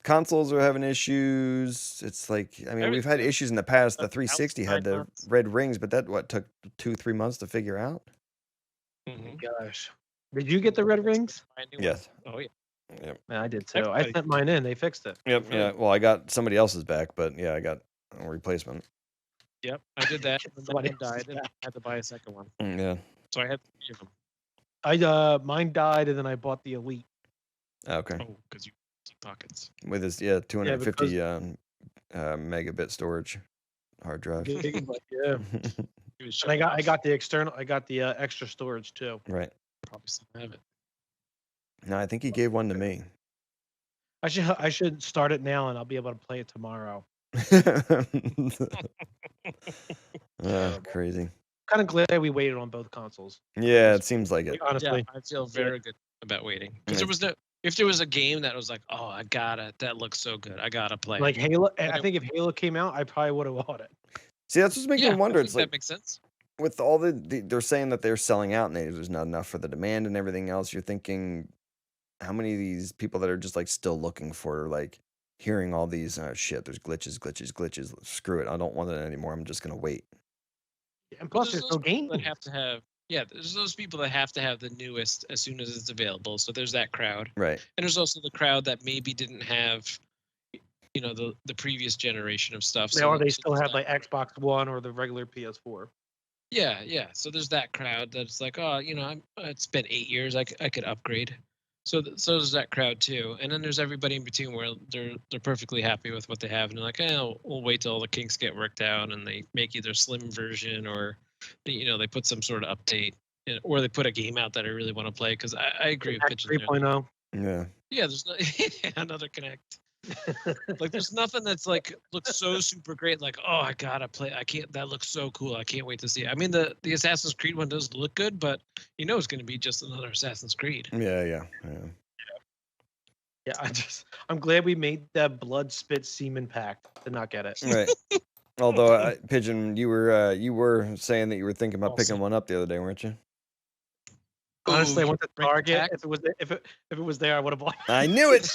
consoles are having issues. It's like, I mean, we've had issues in the past. The 360 had the red rings, but that took 2-3 months to figure out. Mhm. Gosh. Did you get the red rings? I knew it. Yes. Oh yeah. Yep. Yeah, I did too. I Everybody- sent mine in. They fixed it. Yep. Yeah. Well, I got somebody else's back, but yeah, I got a replacement. Yep. I did that. And then Somebody one died, else's and I back. had to buy a second one. Yeah. So I had 3 of them. Mine died, and then I bought the Elite. Okay. Oh, because you deep pockets. With his 250 megabit storage hard drive. Yeah. He was And I showing got off. the external. I got the extra storage too. Right. Probably still have it. No, I think he gave one to me. I should start it now, and I'll be able to play it tomorrow. Crazy. Kind of glad we waited on both consoles. Yeah, it seems like it. Honestly, Yeah, I feel very good about waiting because if there was a game that was like, oh, that looks so good, I gotta play. it. like Halo. I don't- think if Halo came out, I probably would have bought it. See, that's what's making me wonder. I It's think like that makes sense. with all they're saying that they're selling out and there's not enough for the demand and everything else, you're thinking how many of these people that are just like still looking for like hearing all these shit, there's glitches, screw it, I don't want it anymore, I'm just gonna wait. And But plus, there's no game. that have to have. Yeah, there's those people that have to have the newest as soon as it's available. So there's that crowd, Right. and there's also the crowd that maybe didn't have, the previous generation of stuff. Or they so still there's have that like Xbox One or the regular PS4. Yeah. So there's that crowd that's like, oh, it's been 8 years. I could upgrade. So so there's that crowd too, and then there's everybody in between where they're perfectly happy with what they have, and they're like, we'll wait till all the kinks get worked out, and they make either slim version or, they put some sort of update, or they put a game out that I really want to play. Because I agree with Pigeon there. 3.0. Yeah. Yeah, there's no another Connect. Like there's nothing that's like looks so super great. Like, oh, I gotta play. I can't. That looks so cool. I can't wait to see it. I mean, the Assassin's Creed one does look good, but it's going to be just another Assassin's Creed. Yeah. Yeah, I'm glad we made that blood spit semen pact to not get it. Right. Although Pigeon, you were saying that you were thinking about Also- picking one up the other day, weren't you? Honestly, I went to bring it Target. back? If it was there, I would have bought it. I knew it.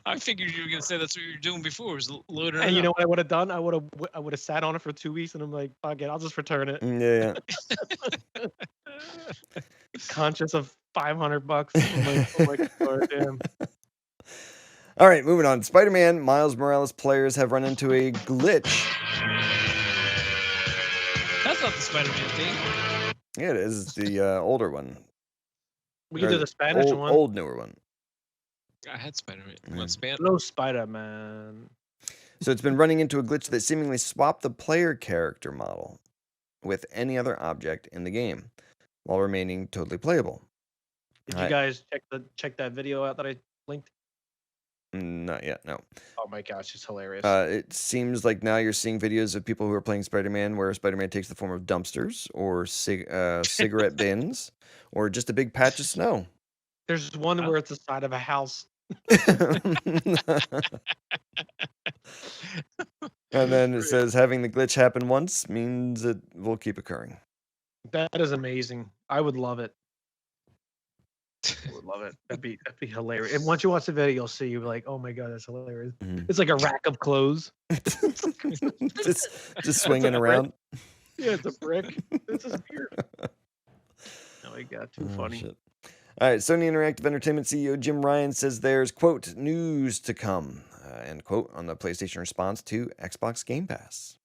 I figured you were going to say that's what you were doing before, was loading And it you know up. what I would have done? I would have sat on it for 2 weeks, and I'm like, fuck it, I'll just return it. Yeah. Conscious of $500. I'm like, oh my god, damn. All right, moving on. Spider-Man Miles Morales players have run into a glitch. That's not the Spider-Man thing. Yeah, it is. It's the older one. We can Or do the Spanish one. old newer one. I had Spider-Man. Yeah. What, Span? Hello, Spider-Man. So it's been running into a glitch that seemingly swapped the player character model with any other object in the game while remaining totally playable. Did you guys check that video out that I linked? Not yet, no. Oh my gosh, it's hilarious. It seems like now you're seeing videos of people who are playing Spider-Man where Spider-Man takes the form of dumpsters or cigarette bins or just a big patch of snow. There's one where it's the side of a house. And then it says having the glitch happen once means it will keep occurring. That is amazing. I would love it. I would love it. That'd be hilarious. And once you watch the video, you'll see. You'll be like, "Oh my god, that's hilarious!" Mhm. It's like a rack of clothes. just swinging around. Yeah, it's a brick. This is weird. Oh my god, too funny. Shit. All right, Sony Interactive Entertainment CEO Jim Ryan says there's, quote, news to come, end quote, on the PlayStation response to Xbox Game Pass.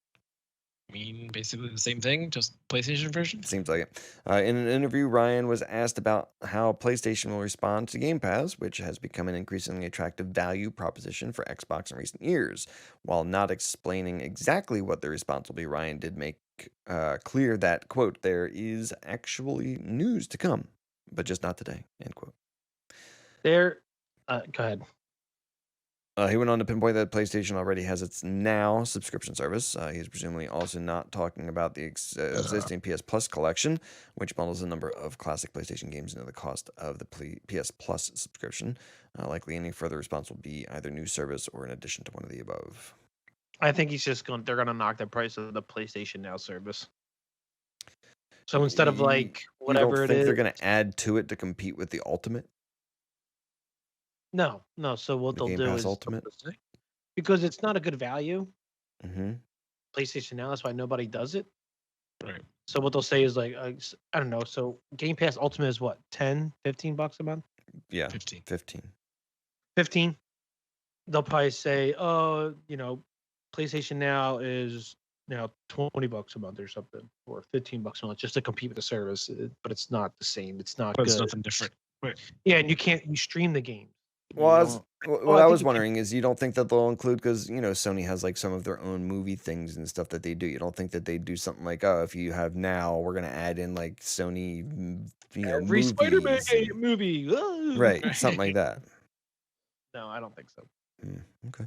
I mean, basically the same thing, just PlayStation version. Seems like it. In an interview, Ryan was asked about how PlayStation will respond to Game Pass, which has become an increasingly attractive value proposition for Xbox in recent years. While not explaining exactly what the response will be, Ryan did make clear that, quote, there is actually news to come, but just not today, end quote. Go ahead. He went on to pinpoint that PlayStation already has its Now subscription service. He's presumably also not talking about the existing PS Plus collection, which bundles a number of classic PlayStation games into the cost of the PS Plus subscription. Likely any further response will be either new service or in addition to one of the above. I think they're gonna knock the price of the PlayStation Now service. So instead of like whatever you don't it think is, they're going to add to it to compete with the Ultimate? no. So what The they'll Game do Pass is Ultimate? because it's not a good value. Mm-hmm. PlayStation Now, that's why nobody does it. Right. So what they'll say is like, I don't know. So Game Pass Ultimate is what, $10-15 a month? Yeah, 15. 15. They'll probably say, oh, PlayStation Now is now $20 a month or something, or $15 a month, just to compete with the service. But it's not the same. It's not But good. it's nothing different. Yeah, and you stream the game. Well, You I was, don't- what I I think was you can- wondering is you don't think that they'll include, because, Sony has like some of their own movie things and stuff that they do. You don't think that they do something like, oh, if you have Now, we're going to add in like Sony, Every movies. Spider-Man movie. Ah. Right, something like that. No, I don't think so. Okay.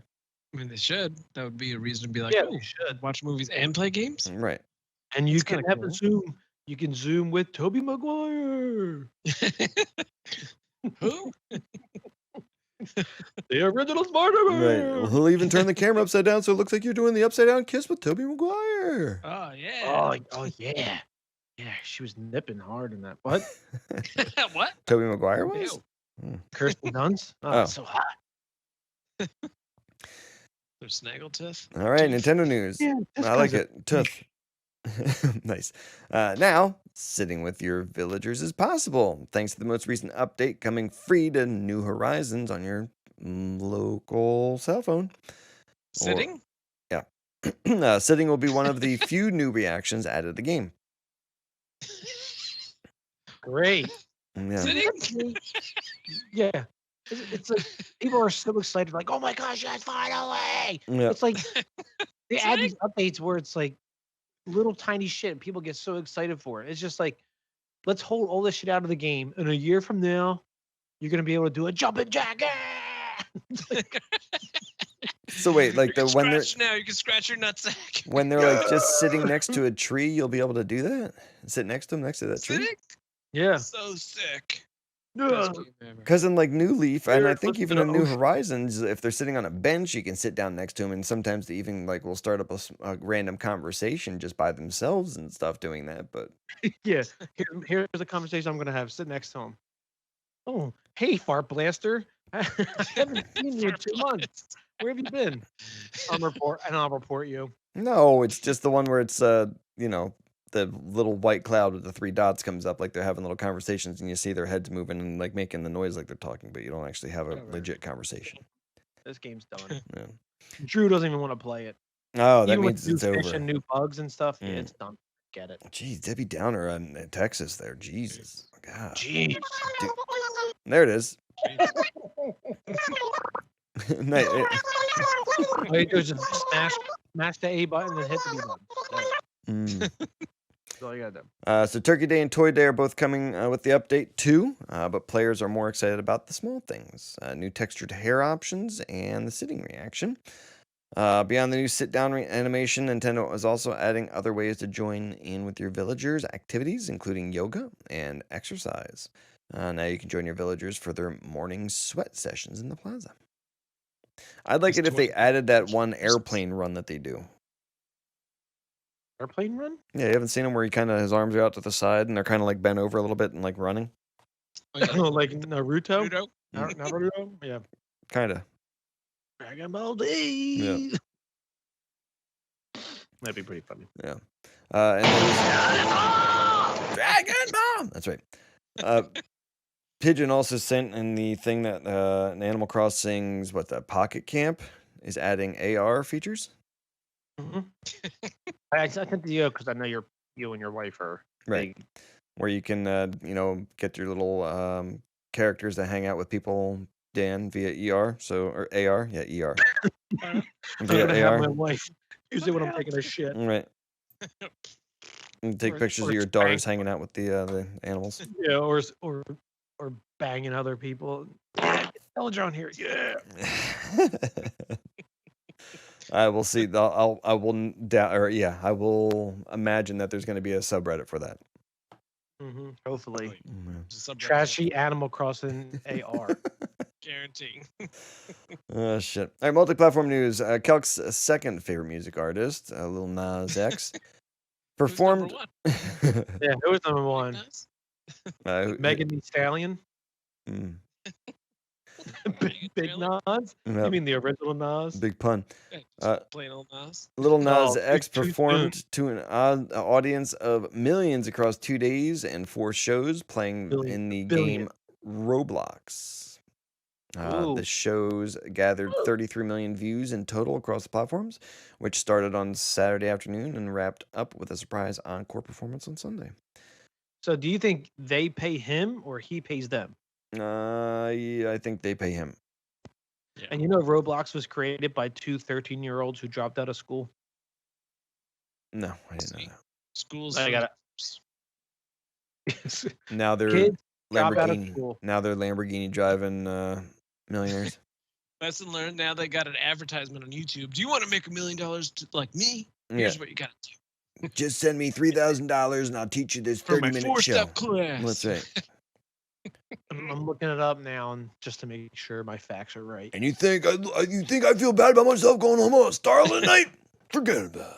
I mean, they should. That would be a reason to be like, Yeah, oh, we should. watch movies and play games. Right. And you That's can kinda have cool. a Zoom. You can Zoom with Tobey Maguire. Who? The original Spider-Man. Right. He'll even turn the camera upside down so it looks like you're doing the upside down kiss with Tobey Maguire. Oh yeah. Oh yeah. Yeah, she was nipping hard in that. What? What? Tobey Maguire was? Ew. Kirsten Dunst? Oh, Oh. it's so hot. There's Snaggletooth. All right, Nintendo news. Yeah, this I like guy's a it. Tooth. Nice. Now, sitting with your villagers is possible thanks to the most recent update coming free to New Horizons on your local cell phone. Sitting? Sitting will be one of the few new reactions added to the game. Great. Yeah. Sitting? Yeah. It's like people are so excited, like, oh my gosh, yes, finally. Yeah. It's like they add these updates where it's like little tiny shit and people get so excited for it. It's just like, let's hold all this shit out of the game. And a year from now, you're gonna be able to do a jumping jack. So wait, like You the can when they're scratch now, you can scratch your nutsack. when they're like just sitting next to a tree, you'll be able to do that. Sit next to them, next to that tree. Sick? Yeah. So sick. Yeah. Best game ever. Because in like New Leaf, and I They're think looking even at in the New ocean. Horizons, if they're sitting on a bench, you can sit down next to them, and sometimes they even like will start up a random conversation just by themselves and stuff doing that. But Yeah. Here's a conversation I'm gonna have. Sit next to him. Oh, hey, fart blaster. I haven't seen you in 2 months. Where have you been? I'll report you. no, it's just the one where it's you know, the little white cloud with the 3 dots comes up, like they're having little conversations, and you see their heads moving and like making the noise like they're talking, but you don't actually have a Right. legit conversation. This game's done. Yeah. Drew doesn't even want to play it. Oh, that Even means with it's new fish over. and new bugs and stuff. Yeah, Mm. it's done. Get it. Jeez, Debbie Downer on Texas there. Jesus. God. Jeez. Dude. There it is. Nice. All you do is just smash the A button and hit the B button. Mm. That's all you gotta do. So Turkey Day and Toy Day are both coming with the update too, but players are more excited about the small things. New textured hair options and the sitting reaction. Beyond the new sit-down animation, Nintendo is also adding other ways to join in with your villagers' activities, including yoga and exercise. Now you can join your villagers for their morning sweat sessions in the plaza. I'd like it if they added that one airplane run that they do. Airplane run? Yeah, you haven't seen him where he kind of his arms are out to the side and they're kind of like bent over a little bit and like running. Oh, yeah. Oh, like Naruto? Naruto? Naruto? Yeah. Kind of. Dragon Ball Z. Yeah. That'd be pretty funny. And then Dragon Ball. That's right. Pigeon also sent in the thing that in Animal Crossing's the Pocket Camp is adding AR features. Mm-hmm. I sent to you because I know you and your wife are Right. big. Where you can get your little characters that hang out with people, Dan, via ER. So or AR, yeah, ER. I'm Via gonna have my AR. wife usually when I'm taking a shit. Right. And take Or- pictures or of your spank. daughters hanging out with the animals. Yeah, or banging other people. Villager on here, yeah. I will see. I will doubt, or yeah, I will imagine that there's going to be a subreddit for that. Hopefully, Just subreddit. trashy Animal Crossing AR. Guaranteeing. Oh shit! All right, multi-platform news. Kelk's second favorite music artist, Lil Nas X, Who's performed. number one? Yeah, who was number one? Nice. Megan Thee Stallion. Mm, Big Nas. yeah, You mean the original Nas? big pun. Yeah, just plain old Nas. Lil Nas Oh, X too soon. performed to an audience of millions across 2 days and 4 shows, playing in the game Roblox. Ooh. The shows gathered 33 million views in total across the platforms, which started on Saturday afternoon and wrapped up with a surprise encore performance on Sunday. So, do you think they pay him or he pays them? Yeah, I think they pay him. And you know, Roblox was created by 2 13-year-olds who dropped out of school. No, I didn't know Schools. I got that. Now they're Kids drop out of Lamborghini. school. Now they're Lamborghini driving millionaires. Lesson learned. Now they got an advertisement on YouTube. Do you want to make $1 million like me? Here's what you got to do. Just send me $3,000 and I'll teach you this For my 30-minute show. 4-step class. That's right. I'm I'm looking it up now, and just to make sure my facts are right. And you think I feel bad about myself going home on a starlit night? Forget about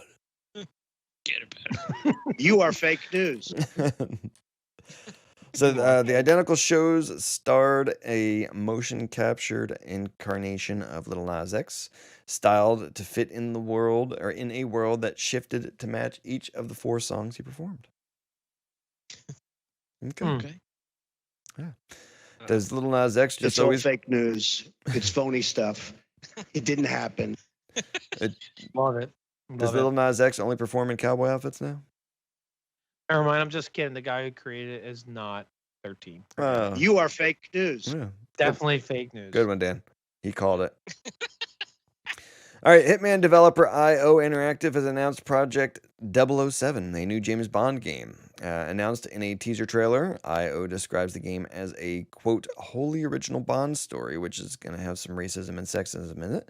Get it. You are fake news. it. So the identical shows starred a motion captured incarnation of Lil Nas X, styled to fit in the world or in a world that shifted to match each of the 4 songs he performed. Okay. Okay. Yeah. Does Lil Nas X just It's all always fake news. It's phony stuff. It didn't happen. Love it. does Love Lil it. Nas X only perform in cowboy outfits now? Never mind. I'm just kidding. The guy who created it is not 13. You are fake news. Yeah. Definitely fake news. Good one, Dan. He called it. All right, Hitman developer IO Interactive has announced Project 007, a new James Bond game. Announced in a teaser trailer, IO describes the game as a, quote, wholly original Bond story, which is going to have some racism and sexism in it.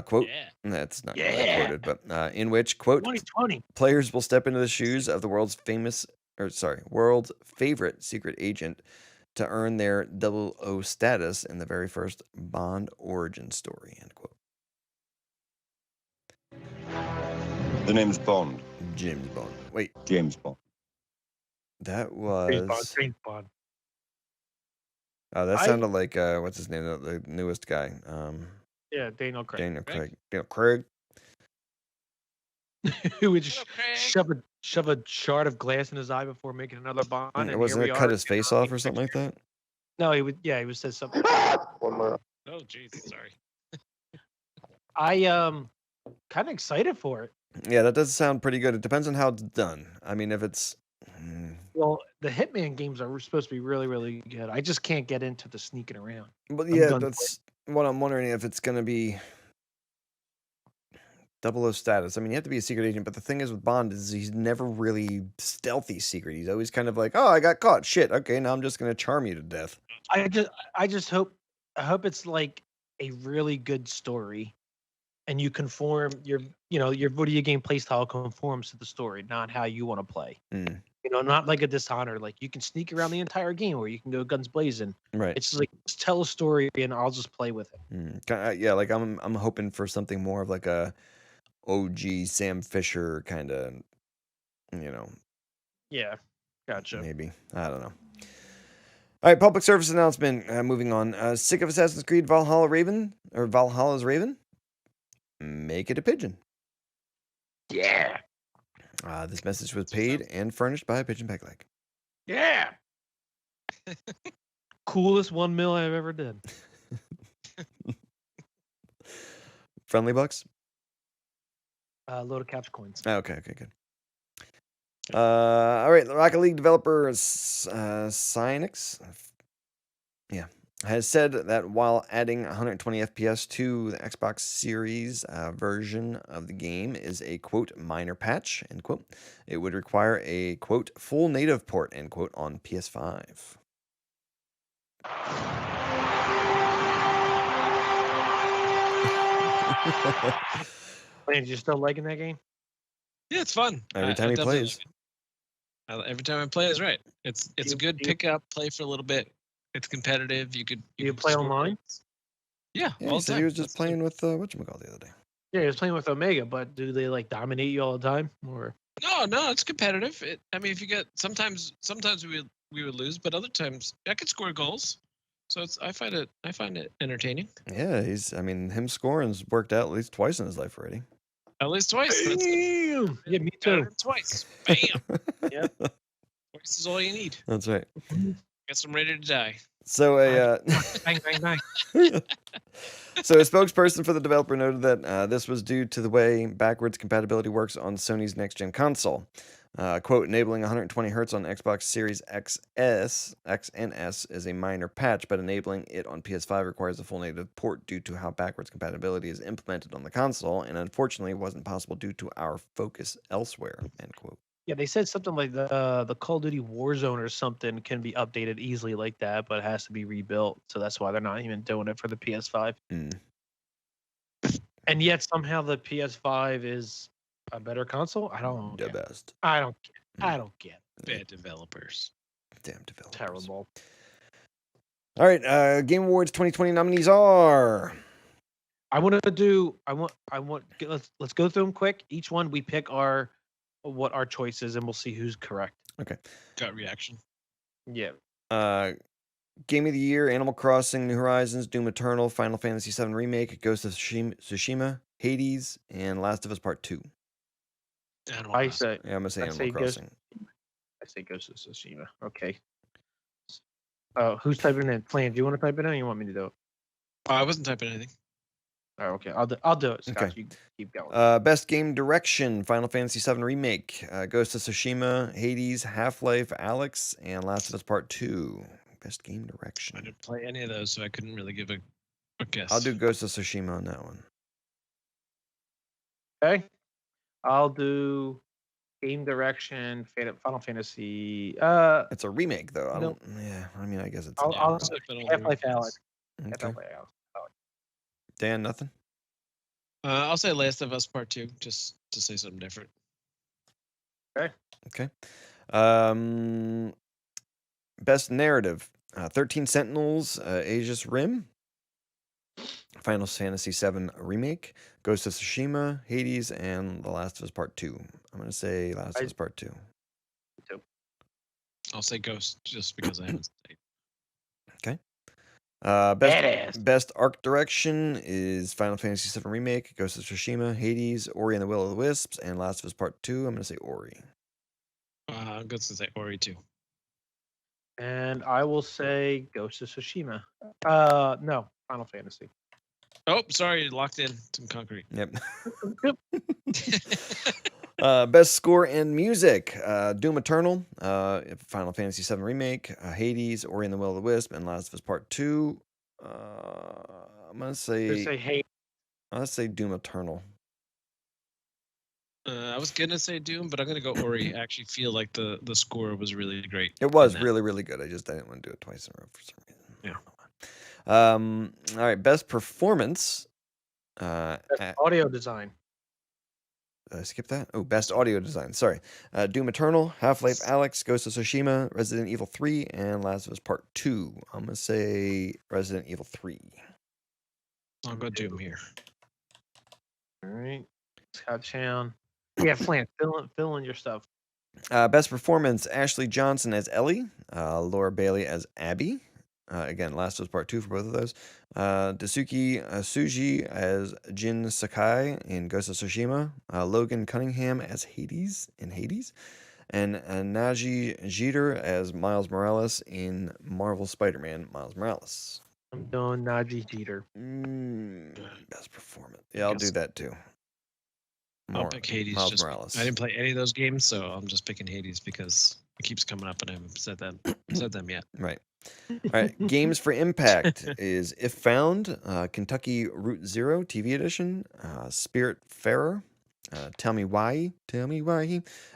Quote, that's not quoted, but in which, quote, 2020. players will step into the shoes of the world's favorite secret agent to earn their 00 status in the very first Bond origin story, end quote. The name's Bond. James Bond. Wait, James Bond. that James was. James Bond. Oh, that I- sounded like what's his name? The newest guy. Yeah, Daniel Craig. Daniel Craig. Daniel Craig. Who would just Hello, Craig. shove a shard of glass in his eye before making another Bond? and Wasn't here it we cut are. his face off or something like that? No, he would. Yeah, he would say something. Oh, jeez. Sorry. I kind of excited for it. Yeah, that does sound pretty good. It depends on how it's done. I mean, if it's. Well, the Hitman games are supposed to be really, really good. I just can't get into the sneaking around. But I'm yeah, done that's what I'm wondering if it's going to be 00 status. I mean, you have to be a secret agent, but the thing is with Bond is he's never really stealthy secret. He's always kind of like, oh, I got caught. Shit. Okay, now I'm just going to charm you to death. I just hope it's like a really good story, and you conform your video game playstyle conforms to the story, not how you want to play. Mm, Not like a Dishonored. Like you can sneak around the entire game, or you can go guns blazing. right. It's just like just tell a story, and I'll just play with it. Yeah, like I'm hoping for something more of like a OG Sam Fisher kind of, Yeah, gotcha. maybe. I don't know. All right, public service announcement. Moving on. Sick of Assassin's Creed Valhalla's Raven? Make it a pigeon. Yeah, This message was paid and furnished by Pigeon Peg Leg. yeah. Coolest 1 mil I've ever did. Friendly bucks? Load of couch coins. Okay, good. All right, Rocket League developer Cynix, has said that while adding 120 FPS to the Xbox Series version of the game is a, quote, minor patch, end quote, it would require a, quote, full native port, end quote, on PS5. Man, you still liking that game? Yeah, it's fun. Every time I he definitely plays. like it. Every time I play is right. It's a good pickup, play for a little bit. It's competitive. You could You play score online? points. Yeah, Yeah, all he the said he time. was just That's playing with whatchamacallit the other day. Yeah, he was playing with Omega, but do they like dominate you all the time? Or No, it's competitive. I mean, if you get sometimes we would lose, but other times I could score goals. So I find it entertaining. Yeah, him scoring's worked out at least twice in his life already. At least twice. That's good. yeah, me Better too. than twice. Bam. Yep. Twice is all you need. That's right. Guess I'm ready to die. So Bang, bang, bang. So a spokesperson for the developer noted that this was due to the way backwards compatibility works on Sony's next-gen console. Quote, enabling 120 Hz on Xbox Series X and S is a minor patch, but enabling it on PS5 requires a full native port due to how backwards compatibility is implemented on the console, and unfortunately wasn't possible due to our focus elsewhere, end quote. Yeah, they said something like the Call of Duty Warzone or something can be updated easily like that, but it has to be rebuilt. So that's why they're not even doing it for the PS5. Mm. And yet somehow the PS5 is a better console. I don't The get. best. I don't get. I don't get. Bad developers. Damn developers. Terrible. All right. Game Awards 2020 nominees are. Let's go through them quick. Each one we pick what our choice is, and we'll see who's correct. Okay. Gut reaction. Yeah. Game of the Year: Animal Crossing, New Horizons, Doom Eternal, Final Fantasy VII Remake, Ghost of Tsushima, Hades, and Last of Us Part 2. Animal I Crossing. say. Yeah, I'm gonna say I Animal say Crossing. I say Ghost of Tsushima. Okay. Who's typing in? Plan, do you want to type it in or you want me to do it? I wasn't typing anything. Oh, okay. I'll do it, Scott. Okay. You keep going. Best Game Direction: Final Fantasy VII Remake, Ghost of Tsushima, Hades, Half-Life, Alex, and Last of Us Part 2. Best Game Direction. I didn't play any of those, so I couldn't really give a guess. I'll do Ghost of Tsushima on that one. Okay. I'll do Game Direction, Final Fantasy. It's a remake, though. No. Yeah, I mean, I guess it's. I'll so if I don't Half-Life do it, Alex. Okay. Half-Life Alex. Dan, nothing. I'll say Last of Us Part 2, just to say something different. Okay. Best Narrative: 13 Sentinels, Aegis Rim, Final Fantasy VII Remake, Ghost of Tsushima, Hades, and The Last of Us Part 2. I'm going to say Last of Us Part 2. I'll say Ghost, just because I haven't played. Okay. Badass. Best Art Direction is Final Fantasy VII Remake, Ghost of Tsushima, Hades, Ori and the Will of the Wisps, and Last of Us Part 2. I'm going to say Ori. I'm going to say Ori too. And I will say Ghost of Tsushima. No, Final Fantasy. Oh, sorry, locked in some concrete. Yep. Best Score and Music: Doom Eternal, Final Fantasy VII Remake, Hades, Ori and the Will of the Wisp, and Last of Us Part 2. I'm gonna say. Let's say Doom Eternal. I was gonna say Doom, but I'm gonna go Ori. I actually feel like the score was really great. It was really, really good. I didn't want to do it twice in a row for some reason. Yeah. All right. Best Performance. Best Audio Design. Did I skip that? Oh, Best Audio Design. Sorry. Doom Eternal, Half-Life Alex, Ghost of Tsushima, Resident Evil 3, and Last of Us Part 2. I'm going to say Resident Evil 3. I'll go Doom here. All right. Scott Chown. Yeah, Flan, fill in your stuff. Best Performance: Ashley Johnson as Ellie, Laura Bailey as Abby. Again, Last of Us Part 2 for both of those. Daisuke Suji as Jin Sakai in Ghost of Tsushima. Logan Cunningham as Hades in Hades. And Naji Jeter as Miles Morales in Marvel Spider-Man Miles Morales. I'm doing Naji Jeter. Best Performance. Yeah, I'll do that too. I'll pick Hades. Miles Morales. I didn't play any of those games, so I'm just picking Hades because it keeps coming up and I haven't said them yet. Right. All right. Games for Impact is If Found, Kentucky Route Zero TV Edition, Spirit Farer, Tell Me Why,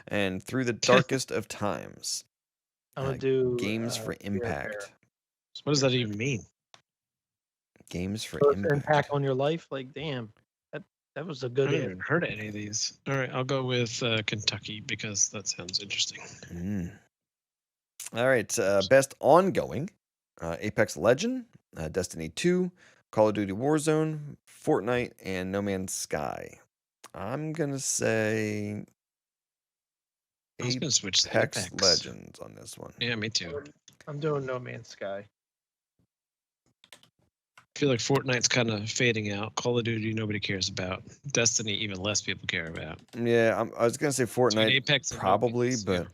and Through the Darkest of Times. I'm gonna do Games for Impact. What does that even mean? Games for impact on your life. Like, damn, that was a good. I haven't even heard of any of these. All right, I'll go with Kentucky because that sounds interesting. All right, best ongoing: Apex Legend, Destiny 2, Call of Duty Warzone, Fortnite, and No Man's Sky. I'm gonna say I was gonna switch to Apex Legends on this one. Yeah, me too. I'm doing No Man's Sky. I feel like Fortnite's kind of fading out. Call of Duty, nobody cares about. Destiny, even less people care about. Yeah, I was gonna say Fortnite, Apex probably, but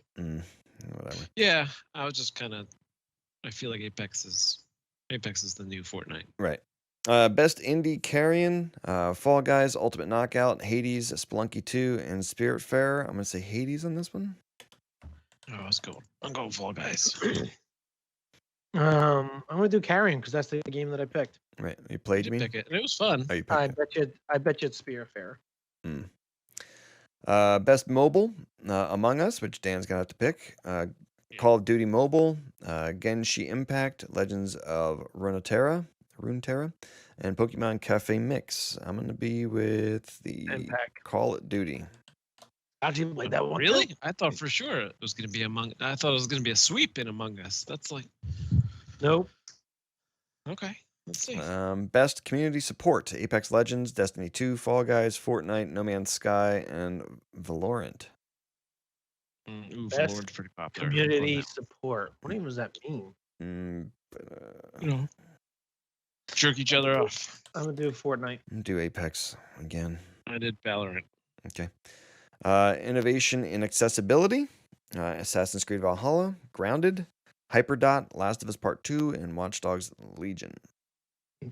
whatever. Yeah, I was just kind of. I feel like Apex is the new Fortnite. Right. Best Indie Carrion, Fall Guys, Ultimate Knockout, Hades, Spelunky 2, and Spiritfarer. I'm gonna say Hades on this one. Oh, let's go. I'm going Fall Guys. I'm gonna do Carrion because that's the game that I picked. Right, you played me. Pick it. And it was fun. Oh, you I picked it. bet you it's Spiritfarer. Best Mobile, Among Us, which Dan's gonna have to pick. Call of Duty Mobile, Genshin Impact, Legends of Runeterra, and Pokemon Cafe Mix. I'm gonna be with the Impact. Call of Duty. How'd you play that one? Really? too? I thought for sure it was going to be I thought it was going to be a sweep in Among Us. That's like. Nope. Okay. Let's see. Best community support: Apex Legends, Destiny 2, Fall Guys, Fortnite, No Man's Sky, and Valorant. Ooh, Best Valorant's pretty popular. Community support. What even does that mean? You know, jerk each other off. I'm gonna do Fortnite. Do Apex again. I did Valorant. Okay. Innovation in accessibility: Assassin's Creed Valhalla, Grounded, Hyperdot, Last of Us Part 2, and Watch Dogs Legion.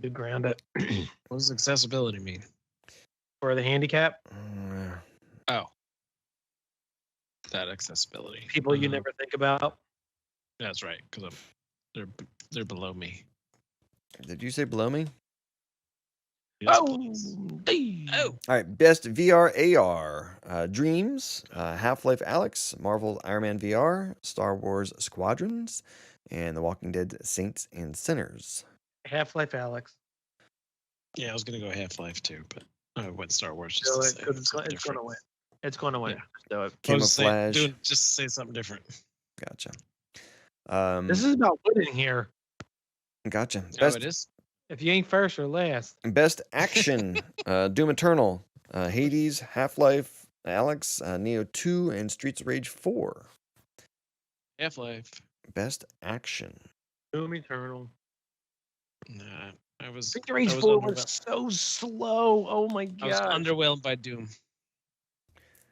Do ground it What does accessibility mean? for the handicap. Oh, that accessibility. People you never think about. That's right, because they're below me. Did you say below me? Yes, Oh, please. oh. All right, best VR AR: Dreams, Half-Life Alyx, Marvel's Iron Man VR, Star Wars Squadrons, and The Walking Dead Saints and Sinners. Half-Life Alyx. Yeah, I was gonna go Half-Life too, but I went Star Wars just Do to it, say 'cause it's something gonna different. win. It's gonna win. Yeah. Just do it. I was saying- Camouflage. just say something different. Gotcha. This is about winning here. Gotcha. Oh, Best it is. If you ain't first or last. Best action: Doom Eternal, Hades, Half-Life Alyx, Neo 2, and Streets of Rage 4. Half-Life. Best action. Doom Eternal. Nah, I was. Streets of Rage I was 4 underwhelmed. was so slow. Oh my I was god. underwhelmed by Doom.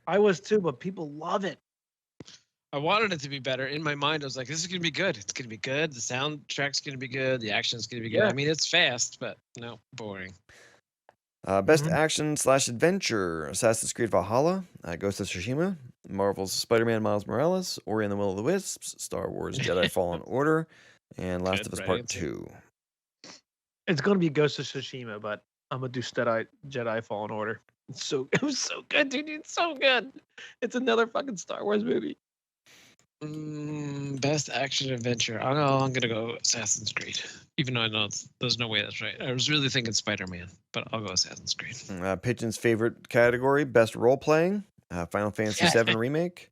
I was too, but people love it. I wanted it to be better. In my mind, I was like, "This is gonna be good. It's gonna be good. The soundtrack's gonna be good. The action's gonna be good." Yeah. I mean, it's fast, but no, boring. Best action/adventure: Assassin's Creed Valhalla, Ghost of Tsushima, Marvel's Spider-Man Miles Morales, Ori and the Will of the Wisps, Star Wars Jedi Fallen Order, and Last Good, of Us right Part answer. 2. It's gonna be Ghost of Tsushima, but I'm gonna do Jedi Fallen Order. It was so good, dude. It's so good. It's another fucking Star Wars movie. Best action adventure. I'm gonna go Assassin's Creed, even though I know there's no way that's right. I was really thinking Spider-Man, but I'll go Assassin's Creed. Pigeon's favorite category: Best role-playing, Final Fantasy VII Remake,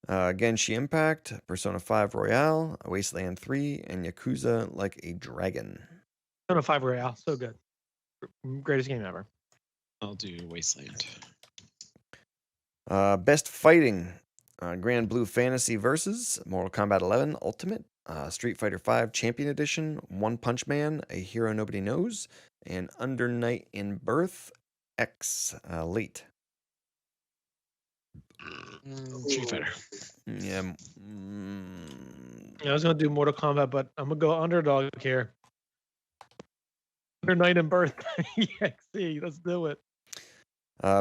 Genshin Impact, Persona 5 Royale, Wasteland 3, and Yakuza Like a Dragon. Persona 5 Royale, so good. Greatest game ever. I'll do Wasteland. Best fighting: Grand Blue Fantasy Versus, Mortal Kombat 11 Ultimate, Street Fighter 5 Champion Edition, One Punch Man, A Hero Nobody Knows, and Under Night in Birth X Late. Street Fighter. Yeah. I was gonna do Mortal Kombat, but I'm gonna go underdog here. Under Night and Birth. EXE, let's do it.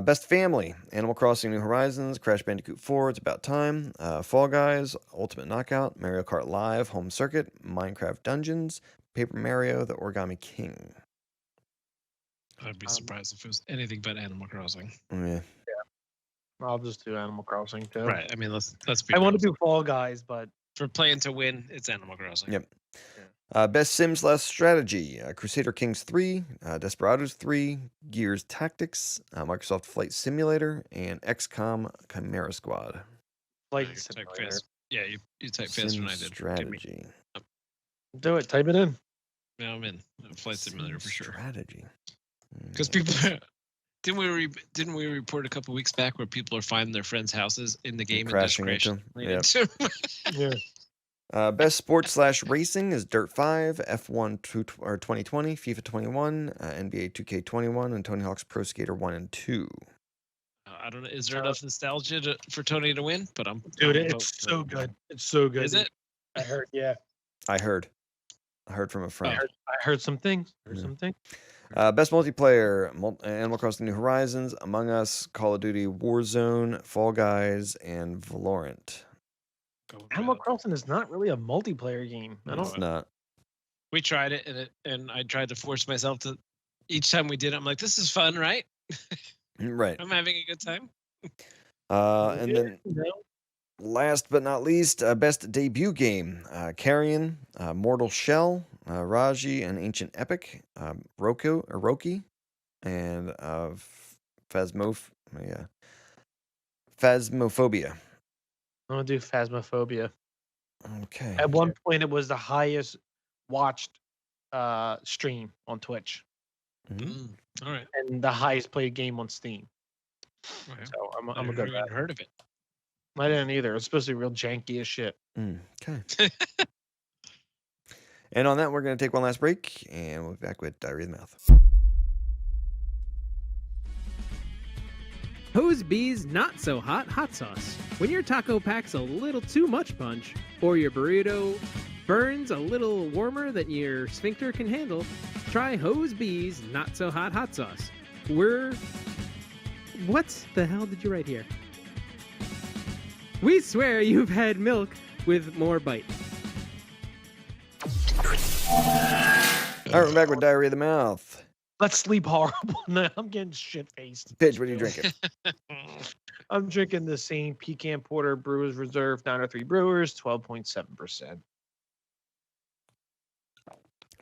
Best family: Animal Crossing New Horizons, Crash Bandicoot 4, It's About Time, Fall Guys, Ultimate Knockout, Mario Kart Live, Home Circuit, Minecraft Dungeons, Paper Mario, The Origami King. I'd be surprised if it was anything but Animal Crossing. Yeah. I'll just do Animal Crossing too. Right. I mean, let's be. I want to real. do Fall Guys, but For playing to win, it's Animal Crossing. Yep. Best Sims/strategy: Crusader Kings 3, Desperados 3, Gears Tactics, Microsoft Flight Simulator, and XCOM Chimera Squad. Flight You type Simulator. fast. Yeah, you type faster than I did. Give me- Strategy. Do it. Type it in. Now I'm in Flight Simulator for sure. Strategy. Because people didn't we report a couple weeks back where people are finding their friends' houses in the game and just Crashing into crashing 'em. right into 'em? Yeah. Best sports/racing is Dirt 5, F1 2020, FIFA 21, NBA 2K21, and Tony Hawk's Pro Skater 1 and 2. I don't know. Is there enough nostalgia for Tony to win? But I'm Dude, I'm it's voting so for him. good. It's so good. Is dude. it? I heard. Yeah. I heard from a friend. I heard some things. Best multiplayer: Animal Crossing New Horizons, Among Us, Call of Duty Warzone, Fall Guys, and Valorant. Go with Animal that. Crossing is not really a multiplayer game. I It's don't. not. We tried it and I tried to force myself to. Each time we did it, I'm like, this is fun, right? Right. I'm having a good time. And then last but not least, best debut game: Carrion, Mortal Shell, Raji, and Ancient Epic, Roki, and Phasmophobia. I'm gonna do Phasmophobia. Okay. At one point, it was the highest watched stream on Twitch All right. and the highest played game on Steam. Okay. So I'm I gonna never go even back. heard of it. I didn't either. It's supposed to be real janky as shit. Okay. And on that, we're going to take one last break, and we'll be back with Diarrhea of the Mouth. Hose B's Not So Hot Hot Sauce. When your taco packs a little too much punch, or your burrito burns a little warmer than your sphincter can handle, try Hose B's Not So Hot Hot Sauce. What the hell did you write here? We swear you've had milk with more bite. All right, we're back with Diarrhea of the Mouth. Let's sleep horrible. No, I'm getting shit faced. Pidge, what are you drinking? I'm drinking the same Pecan Porter Brewers Reserve 903 Brewers, 12.7%.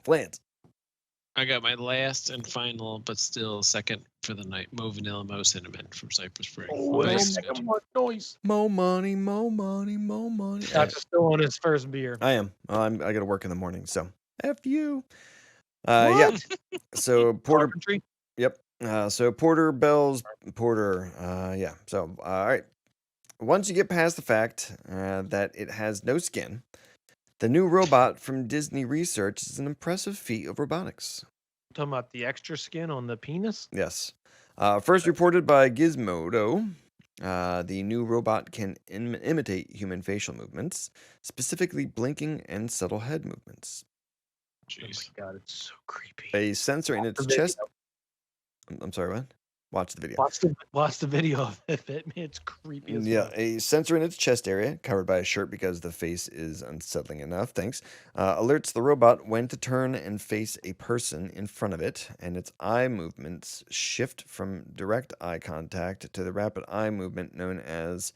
Flans. I got my last and final, but still second for the night. MoVanilla, MoCinnamon from Cypress Brewing. Oh, Nice. noise. Mo money, mo money, mo money. That's still on his first beer. I am. I got to work in the morning, so F you. Yeah. So Porter. Carpentry? Yep. So Porter Bell's Porter. Yeah. So all right. Once you get past the fact that it has no skin, the new robot from Disney Research is an impressive feat of robotics. Talking about the extra skin on the penis? Yes. First reported by Gizmodo, the new robot can imitate human facial movements, specifically blinking and subtle head movements. Jeez. Oh my god, it's so creepy. A sensor in its the chest. I'm sorry, what? Watch the video. Watch the video of it. Man, it's creepy as Yeah, fuck. a sensor in its chest area, covered by a shirt because the face is unsettling enough, thanks, alerts the robot when to turn and face a person in front of it, and its eye movements shift from direct eye contact to the rapid eye movement known as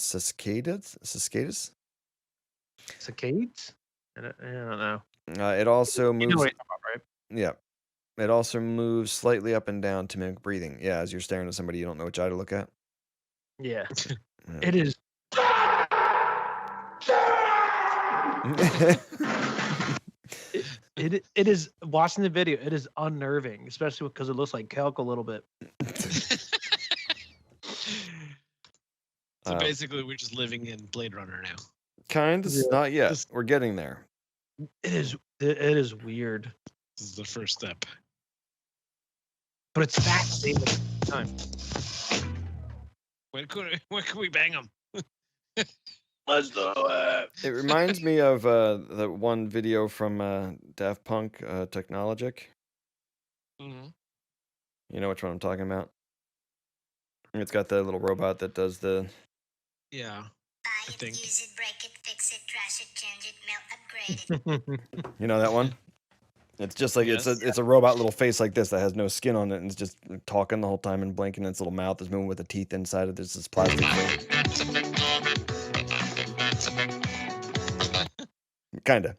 cicadas? Cicadas? I don't know. It also You moves. know what you're talking about, right? Yeah. It also moves slightly up and down to mimic breathing. Yeah, as you're staring at somebody, you don't know which eye to look at. Yeah. Yeah. It is. It is watching the video. It is unnerving, especially because it looks like Kelk a little bit. So basically, we're just living in Blade Runner now. Kind of, Yeah. not yet. We're getting there. It is. It is weird, This is the first step. but it's fascinating at the same time. When can we bang them? Let's do it. It reminds me of the one video from Daft Punk, Technologic. Mhm. You know which one I'm talking about? It's got the little robot that does the. Yeah. I think. Use it, break it, fix it, trash it, change it, melt, upgrade it. You know that one? It's just like Yes. it's a robot little face like this that has no skin on it and it's just talking the whole time and blinking. And its little mouth is moving with the teeth inside it. There's this plastic thing. Kinda.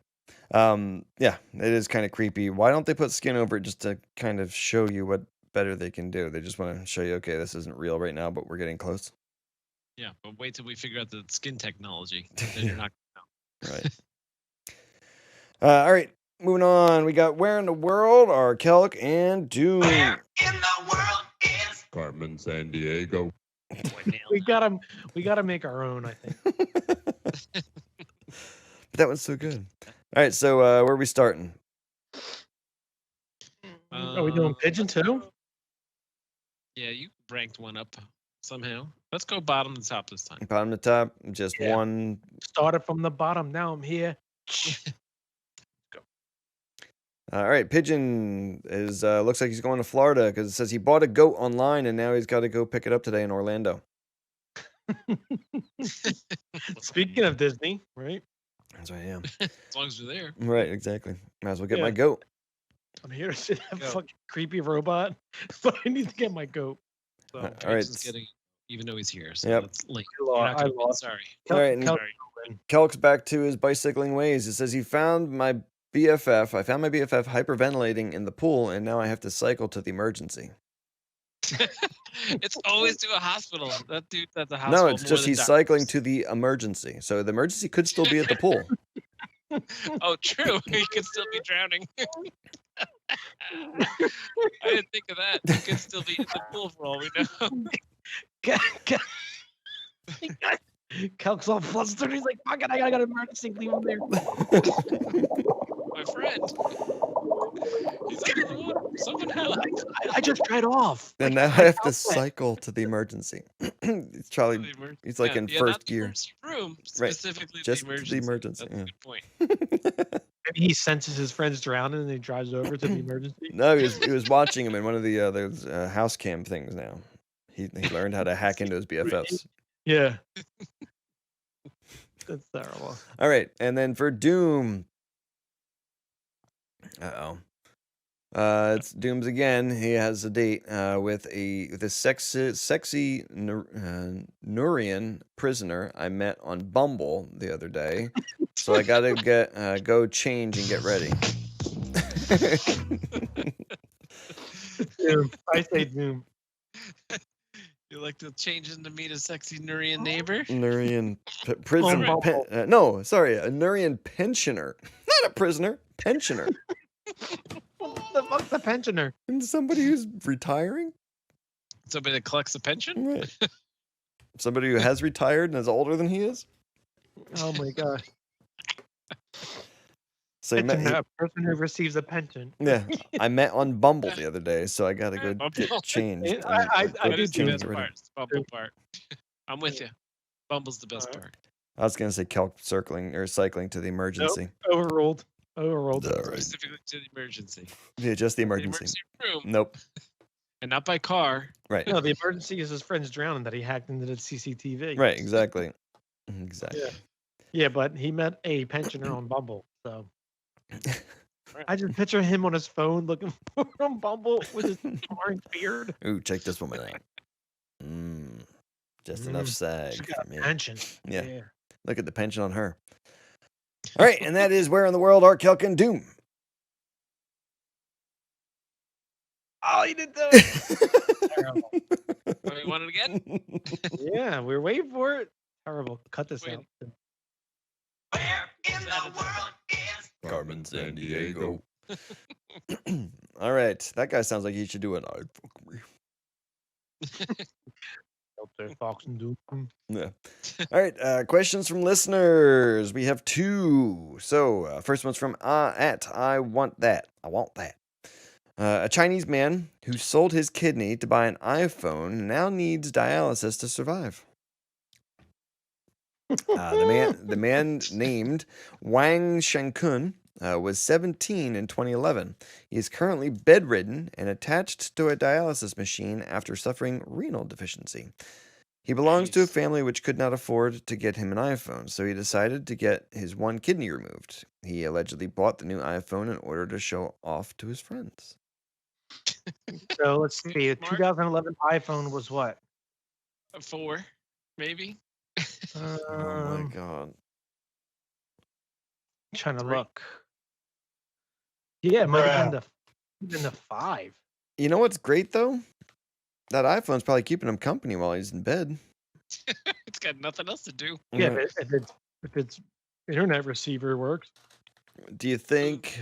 Yeah, it is kind of creepy. Why don't they put skin over it just to kind of show you what better they can do? They just want to show you, okay, this isn't real right now, but we're getting close. Yeah, but wait till we figure out the skin technology. Then you're not. Right. All right. Moving on. We got Where in the World are Kelk and Doom. In the world is Carmen San Diego. we gotta make our own. I think. That was so good. All right. So where are we starting? Are we doing pigeon too? Yeah, you ranked one up somehow. Let's go bottom to top this time. Bottom to top. Just Yeah. one. Started from the bottom. Now I'm here. All right. Pigeon is looks like he's going to Florida because it says he bought a goat online and now he's got to go pick it up today in Orlando. Speaking of Disney, right? That's right. Yeah. As long as we're there. Right. Exactly. Might as well get Yeah. my goat. I'm here to see that Go. fucking creepy robot, but I need to get my goat. So All right. Jason's getting, even though he's here. So Yep. it's late. I You're not gonna win, lost. sorry. All right. And Sorry. Kelk's back to his bicycling ways. It says he found my BFF. I found my BFF hyperventilating in the pool, and now I have to cycle to the emergency. It's always to a hospital. That dude at the hospital. No, it's just he's cycling to the emergency. So the emergency could still be at the pool. Oh, true. He could still be drowning. I didn't think of that. He could still be in the pool for all we know. Calc's all flustered. He's like, fuck it, I got an emergency. Leave him there. My friend. He's under the water. Someone help. I just tried off. And now I have to cycle to the emergency. It's Charlie. He's like in not first the gear. emergency room, Right. specifically Just the emergency. yeah. That's a good point. Maybe he senses his friend's drowning and he drives over to the emergency. No, he was watching him in one of the those house cam things. Now he learned how to hack into his BFFs. Yeah. That's terrible. All right, and then for Doom. It's Doom's again. He has a date with the sexy Nurian prisoner I met on Bumble the other day. So I gotta go change and get ready. Doom. I say Doom. You like to change into meet a sexy Nurian neighbor? Nurian prisoner. No, sorry, a Nurian pensioner, not a prisoner. Pensioner. The fuck's the pensioner? And somebody who's retiring? Somebody that collects a pension? Right. Somebody who has retired and is older than he is? Oh my god. So a person who receives a pension. Yeah. I met on Bumble the other day, so I gotta go get changed. I do do the best part. It's the Bumble part. I'm with you. Bumble's the best part. I was gonna say Kelk cycling to the emergency. Nope. Overruled. Overruled. Specifically to the emergency. Yeah, just the emergency. Room. Nope. And not by car. Right. No, the emergency is his friend's drowning that he hacked into the CCTV. Right, exactly. Exactly. Yeah, but he met a pensioner on Bumble, so I just picture him on his phone looking for on Bumble with his orange beard. Ooh, check this woman out. Just enough sag. She got for me. a pension. Yeah. Look at the pension on her. All right, and that is Where in the World Are Kelk and Doom? Oh, he did that. Terrible. You want it again? Yeah, we're waiting for it. Terrible. Cut this out. Carmen San Diego. All right, that guy sounds like he should do it. I'd fuck me. Out there, Fox and Doom. Yeah. All right. Questions from listeners. We have 2. So first one's from I want that. I want that. A Chinese man who sold his kidney to buy an iPhone now needs dialysis to survive. The man named Wang Shenkun was 17 in 2011. He is currently bedridden and attached to a dialysis machine after suffering renal deficiency. He belongs to a family which could not afford to get him an iPhone, so he decided to get his one kidney removed. He allegedly bought the new iPhone in order to show off to his friends. So let's see. A 2011 iPhone was what? A 4, maybe. Oh my god. Trying to look. Yeah, it might have been the 5. You know what's great though? That iPhone's probably keeping him company while he's in bed. It's got nothing else to do. Yeah, if its internet receiver works. Do you think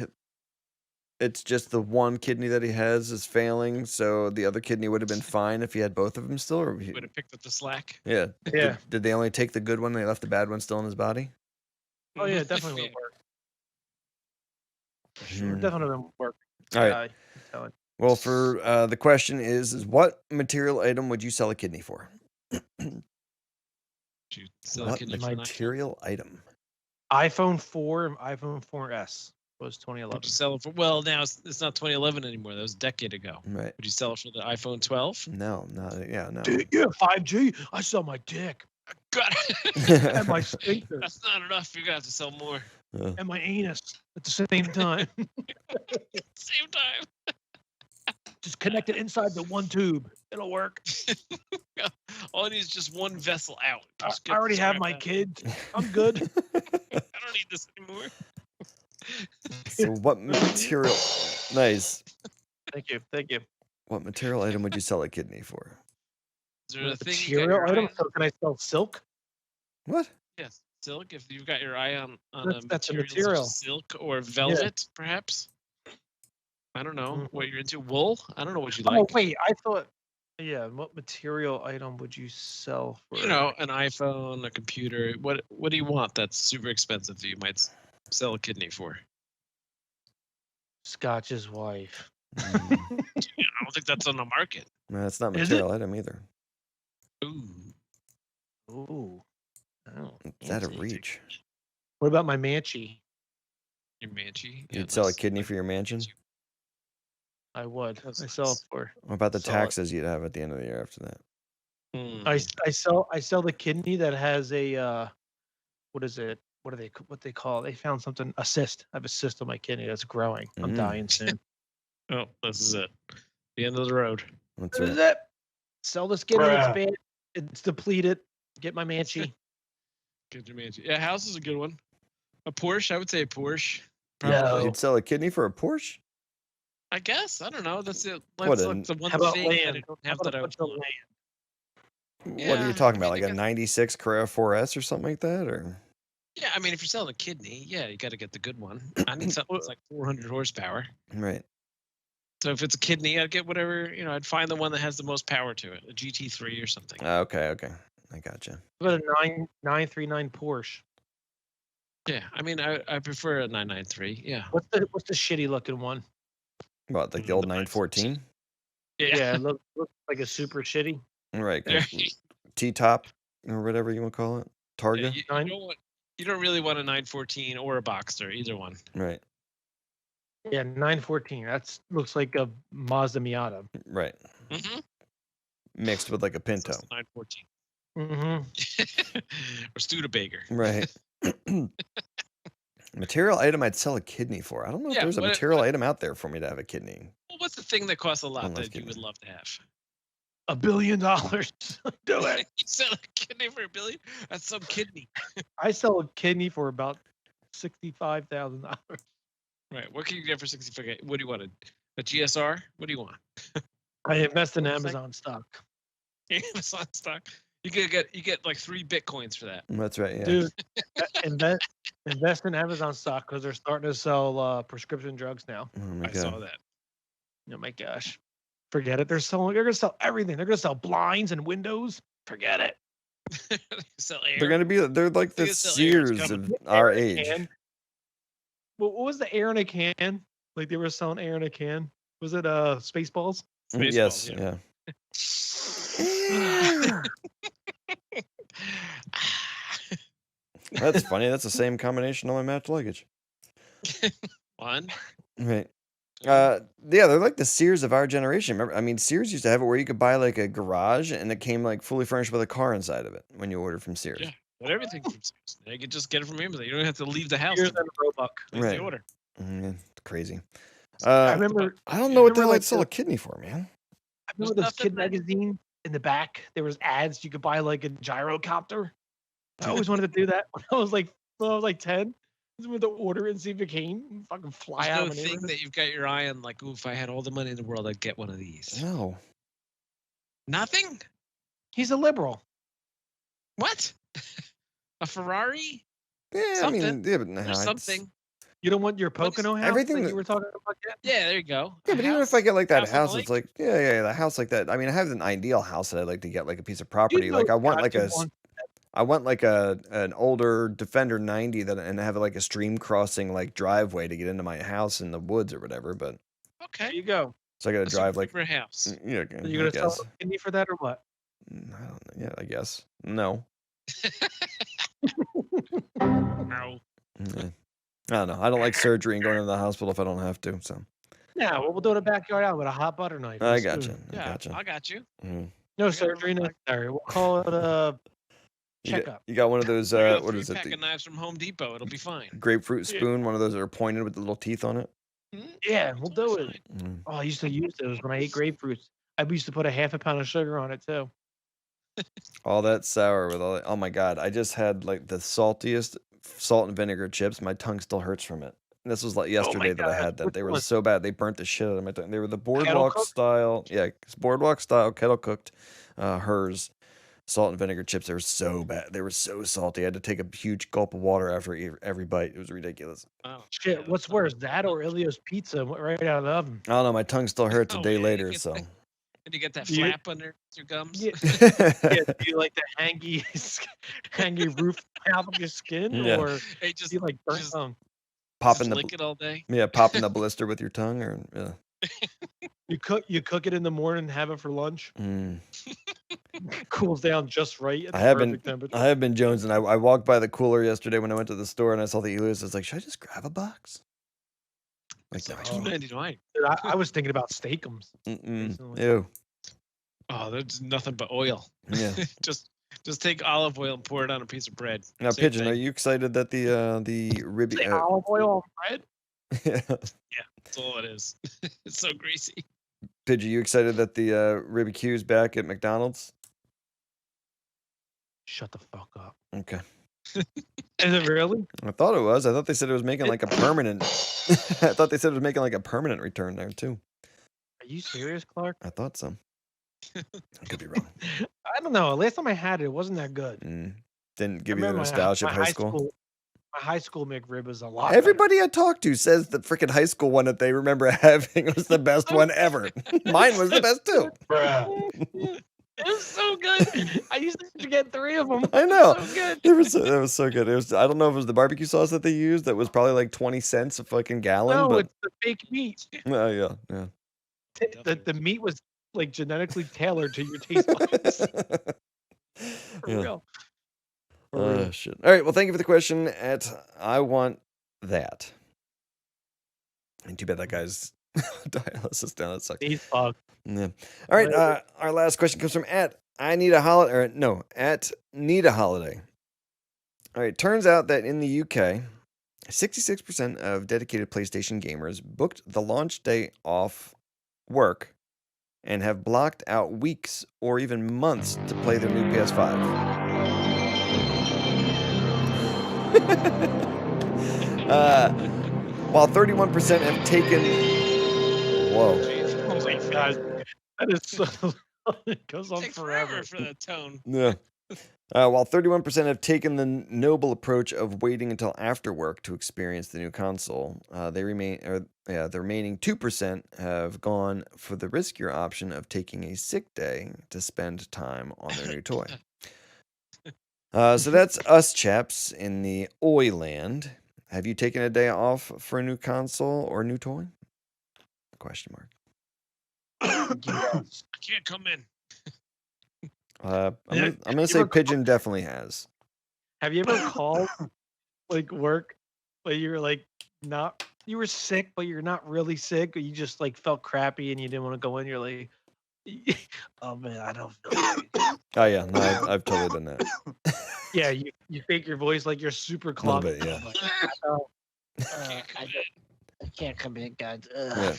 it's just the one kidney that he has is failing, so the other kidney would have been fine if he had both of them still? Or Would have picked up the slack. Yeah. Yeah. Did they only take the good one and they left the bad one still in his body? Oh yeah, it definitely would work. Sure, definitely would work. All right. Well, for the question is what material item would you sell a kidney for? What material item? iPhone 4 and iPhone 4S was 2011. Would you sell it for? Well, now it's not 2011 anymore. That was a decade ago. Right. Would you sell it for the iPhone 12? No. Dude, yeah, 5G. I sell my dick. God. And my sphincter. That's not enough. You're gonna have to sell more. And my anus at the same time. Same time. Just connect it inside the one tube. It'll work. All I need is just one vessel out. I already have my kids. I'm good. I don't need this anymore. So what material? Nice. Thank you. Thank you. What material item would you sell a kidney for? Is there a thing Material item? So can I sell silk? What? Yes. silk. If you've got your eye on That's a material such material. as silk or velvet, perhaps. I don't know what you're into. Wool. I don't know what you like. Oh wait, I thought. Yeah, what material item would you sell for? You know, an iPhone, a computer. What do you want that's super expensive that you might sell a kidney for? Scotch's wife. I don't think that's on the market. No, that's not Is material item either. Ooh. Ooh. Oh, It's out of fancy. reach. What about my Manchi? Your Manchi. You'd sell a kidney for your mansion? I would. That's I sell nice. it for. What about the Sell it. taxes you'd have at the end of the year after that? I sell the kidney that has a what is it? What they call it? They found something, a cyst. I have a cyst on my kidney that's growing. I'm dying soon. Oh, this is it. The end of the road. That's This is right. it. Sell this kidney. It's Bruh. bad. It's depleted. Get my Manchi. Get your Manchi. Yeah, house is a good one. A Porsche. I would say a Porsche. No. You'd sell a kidney for a Porsche? I guess. I don't know. That's it. What That's a- like the one How about thing that I land? don't How have about that a I bunch would of want. What are Yeah, you talking I about? mean, Like I a guess- 96 Carrera 4S or something like that? Or Yeah, I mean, if you're selling a kidney, yeah, you got to get the good one. I need something that's like 400 horsepower. right. So if it's a kidney, I'd get whatever, I'd find the one that has the most power to it, a GT3 or something. Okay. I gotcha. What about a 939 Porsche? Yeah, I mean, I prefer a 993. Yeah. What's the shitty looking one? What, like the old 914? Yeah, it looks like a super shitty. Right. Yeah. T-top or whatever you want to call it. Targa? You don't really want a 914 or a Boxster, either one. Right. Yeah, 914. That's looks like a Mazda Miata. Right. Mm-hmm. Mixed with like a Pinto. 914. Mm-hmm. Or Studebaker. Right. Material item I'd sell a kidney for. I don't know if Yeah, there's a what- material item out there for me to have a kidney. Well, what's the thing that costs a lot Unless that you kidney. would love to have? $1 billion. Do it. You sell a kidney for $1 billion? That's some kidney. I sell a kidney for about $65,000. Right. What can you get for 65? What do you want? A GSR? What do you want? I invest in What was that? Amazon stock. Amazon stock. You get like 3 Bitcoins for that. That's right. Yeah. Dude, invest in Amazon stock because they're starting to sell prescription drugs now. Oh my I saw God. that. Oh my gosh. Forget it. They're gonna sell everything. They're gonna sell blinds and windows. Forget it. Sell air. They're like the Think it's still air, it's Sears of coming. our Air in a age. can. What was the air in a can? Like they were selling air in a can. Was it Spaceballs? Yes. yeah. Yeah. That's funny. That's the same combination on my match luggage. One. Right. Yeah, they're like the Sears of our generation. Remember, I mean, Sears used to have it where you could buy like a garage and it came like fully furnished with a car inside of it when you ordered from Sears. Yeah. But everything from Sears. You can just get it from Amazon. You don't have to leave the house. Here's to a Roebuck. place Right. the order. It's crazy. I remember. I don't know what the remember, hell like, I'd sell the- a kidney for, man. I remember There's this Kid nothing that- magazine in the back. There was ads. You could buy like a gyrocopter. I always wanted to do that when I was like 10. I just wanted to order it and see if it came. And fucking fly There's out no of my thing neighborhood. that you've got your eye on, like, ooh, if I had all the money in the world, I'd get one of these. No. Nothing? He's a liberal. What? A Ferrari? Yeah, I mean, Something. yeah, but no, There's it's- something. You don't want your What's- Pocono house everything like that- you were talking about that? Yeah, there you go. Yeah, A but even if house- I get like that house on house, the it's lake? like, yeah, the house like that. I mean, I have an ideal house that I'd like to get like a piece of property. Like I want like I want like an older Defender 90 and have like a stream crossing like driveway to get into my house in the woods or whatever. But Okay. There you go. so I got to A drive super like, duper house. yeah, So you're I gonna sell guess. a kidney for that or what? I don't know. Yeah, I guess. No. No. Yeah. I don't know. I don't like surgery and going to the hospital if I don't have to. So Yeah, well, we'll do it in the backyard out with a hot butter knife. I Let's do gotcha. it. I Yeah, gotcha. I got you. Mhm. No surgery necessary. We'll call it a You got, checkup. you got one of those. I got What 3 is it? pack The of knives from Home Depot. It'll be fine. grapefruit Yeah. spoon. One of those that are pointed with the little teeth on it. Yeah, we'll do Totally it. fine. Mm. Oh, I used to use those when I ate grapefruits. I used to put a half a pound of sugar on it too. All that sour with all that. Oh my god! I just had like the saltiest salt and vinegar chips. My tongue still hurts from it. And this was like yesterday that I God, had them. which They were one? so bad. They burnt the shit out of my tongue. They were the boardwalk cooked? style. Yeah, it's boardwalk style kettle cooked. Hers. salt and vinegar chips. They were so bad. They were so salty. I had to take a huge gulp of water after every bite. It was ridiculous. Oh, Shit, what's worse, that or Ilio's pizza right out of the oven? I don't know. My tongue still hurts a Oh, day yeah, you later. get So And you get that Do you- flap under your gums. Yeah, do you like the hangy roof half of your skin, Yeah. or Hey, do you like burnt just tongue? popping lick the it all day. popping the blister with your tongue, or You cook it in the morning and have it for lunch. Mm. Cools down just right at the I have perfect been temperature. I have been jonesing. I walked by the cooler yesterday when I went to the store and I saw the Elios. I was like, should I just grab a box? Like, It's like no. $2.99. Dude, I was thinking about steakums. Mm-mm. recently. Ew. Oh, there's nothing but oil. Yeah. just take olive oil and pour it on a piece of bread. Now, Same Pigeon, thing. are you excited that the ribby? Say olive oil on bread. Yeah. That's all it is. It's so greasy. Pigeon, you excited that the ribby Q's back at McDonald's? Shut the fuck up. Okay. Is it really? I thought it was. I thought they said it was making like a permanent. I thought they said it was making like a permanent return there too. Are you serious, Clark? I thought so. I could be wrong. I don't know. Last time I had it, it wasn't that good. Didn't I give you the remember nostalgia of high school. My high school McRib was a lot. better. Everybody I talked to says the freaking high school one that they remember having was the best one ever. Mine was the best too. It was so good. I used to get 3 of them. I know. So good. It was that was so good. It was. I don't know if it was the barbecue sauce that they used that was probably like 20 cents a fucking gallon. No, but it's the fake meat. yeah. The meat was like genetically tailored to your taste buds. For Yeah. real. For Oh real. shit. All right. Well, thank you for the question. I want that. And too bad that guy's dialysis down. That sucks. He's fucked. Yeah. All right. Our last question comes from at Need a Holiday. All right. Turns out that in the UK, 66% of dedicated PlayStation gamers booked the launch day off work and have blocked out weeks or even months to play their new PS5. While 31% have taken. Whoa. Oh my god. That is so. It goes on Takes forever. for that tone. Yeah. While 31% have taken the noble approach of waiting until after work to experience the new console, the remaining 2% have gone for the riskier option of taking a sick day to spend time on their new toy. So that's us chaps in the Oi land. Have you taken a day off for a new console or new toy? Question mark. I can't come in. I'm gonna say Pigeon definitely has. Have you ever called like work, but you were like not you were sick, but you're not really sick, or you just like felt crappy and you didn't want to go in? You're like, oh man, I don't feel great. Oh yeah, no, I've totally done that. Yeah, you fake your voice like you're super A little clogged. bit, yeah. I can't come in, guys. Yeah.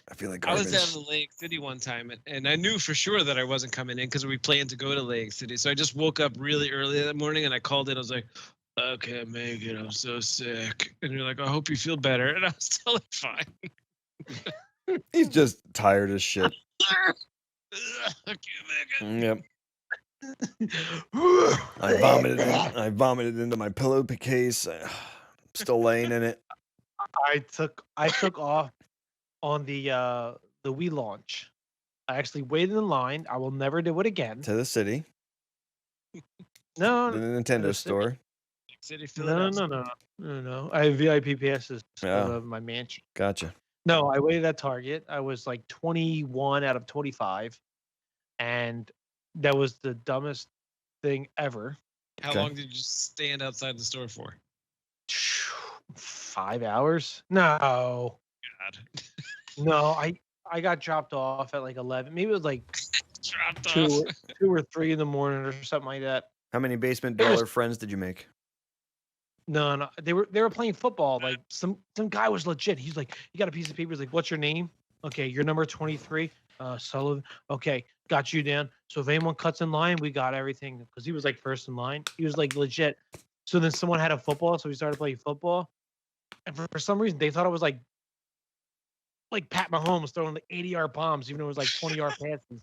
I feel like I was garbage. down in Lake City one time, and I knew for sure that I wasn't coming in because we planned to go to Lake City. So I just woke up really early that morning, and I called in. I was like, "Okay, Megan, I'm so sick." And you're like, "I hope you feel better." And I was totally fine. He's just tired as shit. Okay, Megan. Yep. I vomited into my pillowcase. I'm still laying in it. I took off on the Wii launch. I actually waited in line. I will never do it again. To the city. No, The Nintendo store. Lake City, no. I have VIP passes Yeah. for my mansion. Gotcha. No, I waited at Target. I was like 21 out of 25, and that was the dumbest thing ever. How Okay. long did you stand outside the store for? 5 hours? No, God. no. I got dropped off at like 11. Maybe it was like Dropped two off. or 3 in the morning or something like that. How many basement It was- dweller friends did you make? No. They were playing football. Like some guy was legit. He's like, he got a piece of paper. He's like, "What's your name?" Okay, you're number 23. Sullivan. Okay, got you down. So if anyone cuts in line, we got everything. Because he was like first in line. He was like legit. So then someone had a football, so we started playing football. And for some reason, they thought it was like Pat Mahomes throwing like 80-yard bombs, even though it was like 20-yard passes.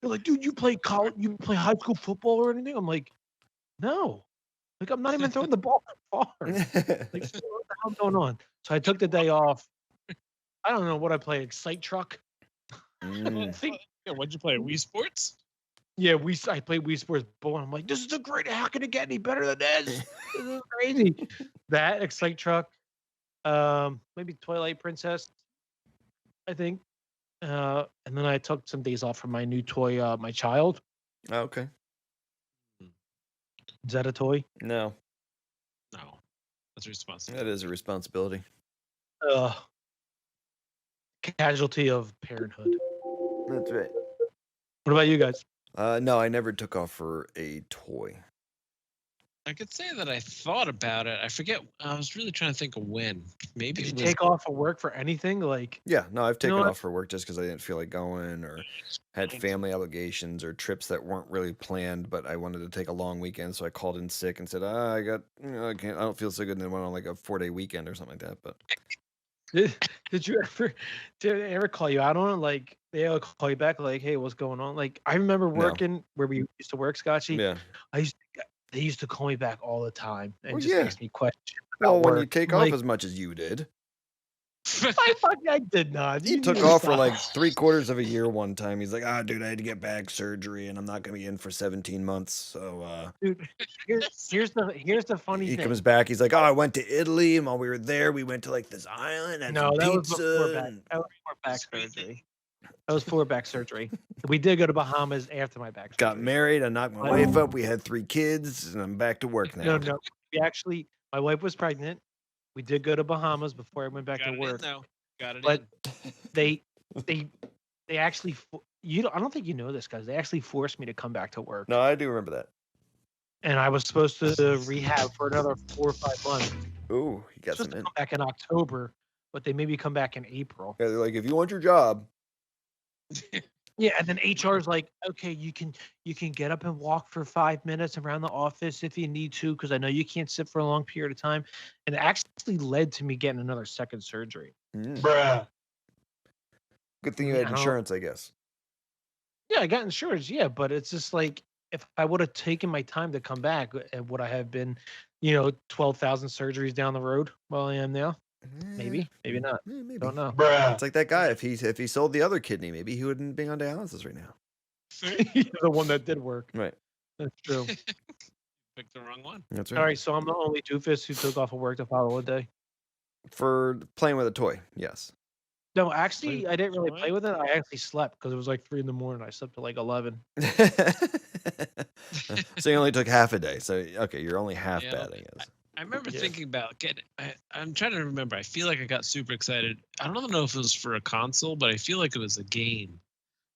They're like, dude, you play high school football or anything? I'm like, no. Like, I'm not even throwing the ball that far. Like, what the hell's going on? So I took the day off. I don't know what I played. Excite Truck. Yeah, what'd you play? Wii Sports? Yeah, I played Wii Sports Bowl. And I'm like, this is a great. How can it get any better than this? This is crazy. That Excite Truck. Maybe Twilight Princess. I think. And then I took some days off from my new toy, my child. Oh, okay. Is that a toy? No. No. That's a responsibility. That is a responsibility. Casualty of parenthood. That's right. What about you guys? No, I never took off for a toy. I could say that I thought about it. I forget. I was really trying to think of when. Maybe Did it you was take off of work for anything? Like, Yeah, no, I've taken what? off for work just because I didn't feel like going or had family obligations or trips that weren't really planned, but I wanted to take a long weekend, so I called in sick and said, I don't feel so good, and then went on like a 4-day weekend or something like that. But Did they ever call you out on it? Like, they all call you back, like, hey, what's going on? Like, I remember working where we used to work, Scotchy. yeah, They used to call me back all the time and Well, just yeah. ask me questions. well, about when you work. take I'm off like, as much as you did, I did not. he You took need to off for like stop. 3/4 of a year one time. He's like, dude, I had to get back surgery, and I'm not gonna be in for 17 months. So Dude, here's the funny he thing. comes back. He's like, I went to Italy, and while we were there, we went to like this island, had No, some that was pizza. before back. and- That was before back surgery. That was for back surgery. We did go to Bahamas after my back surgery. Got married. I knocked my But- wife up. We had 3 kids, and I'm back to work now. No. We actually, my wife was pregnant. We did go to Bahamas before I went back got to it work. in though. Got it But in. they actually, I don't think you know this, guys. They actually forced me to come back to work. No, I do remember that. And I was supposed to rehab for another 4 or 5 months. Ooh, he got Supposed some to in. come back in October, but they maybe come back in April. Yeah, they're like, if you want your job, Yeah, and then HR is like, okay, you can get up and walk for 5 minutes around the office if you need to, because I know you can't sit for a long period of time. And it actually led to me getting another second surgery. Bruh. Good thing you Yeah, had I don't- insurance, I guess. Yeah, I got insurance, yeah, but it's just like if I would have taken my time to come back, would I have been, 12,000 surgeries down the road while I am now? Maybe not. Maybe. Don't know. It's like that guy. If he sold the other kidney, maybe he wouldn't be on dialysis right now. The one that did work. Right. That's true. Picked the wrong one. That's right. All right, so I'm the only doofus who took off of work to follow a day. For playing with a toy, yes. No, actually, Wait, I didn't really what? play with it. I actually slept because it was like 3 in the morning. I slept till like 11. So you only took half a day. So okay, you're only half Yeah, bad, I guess. I remember Yeah. thinking about getting. I'm trying to remember. I feel like I got super excited. I don't know if it was for a console, but I feel like it was a game.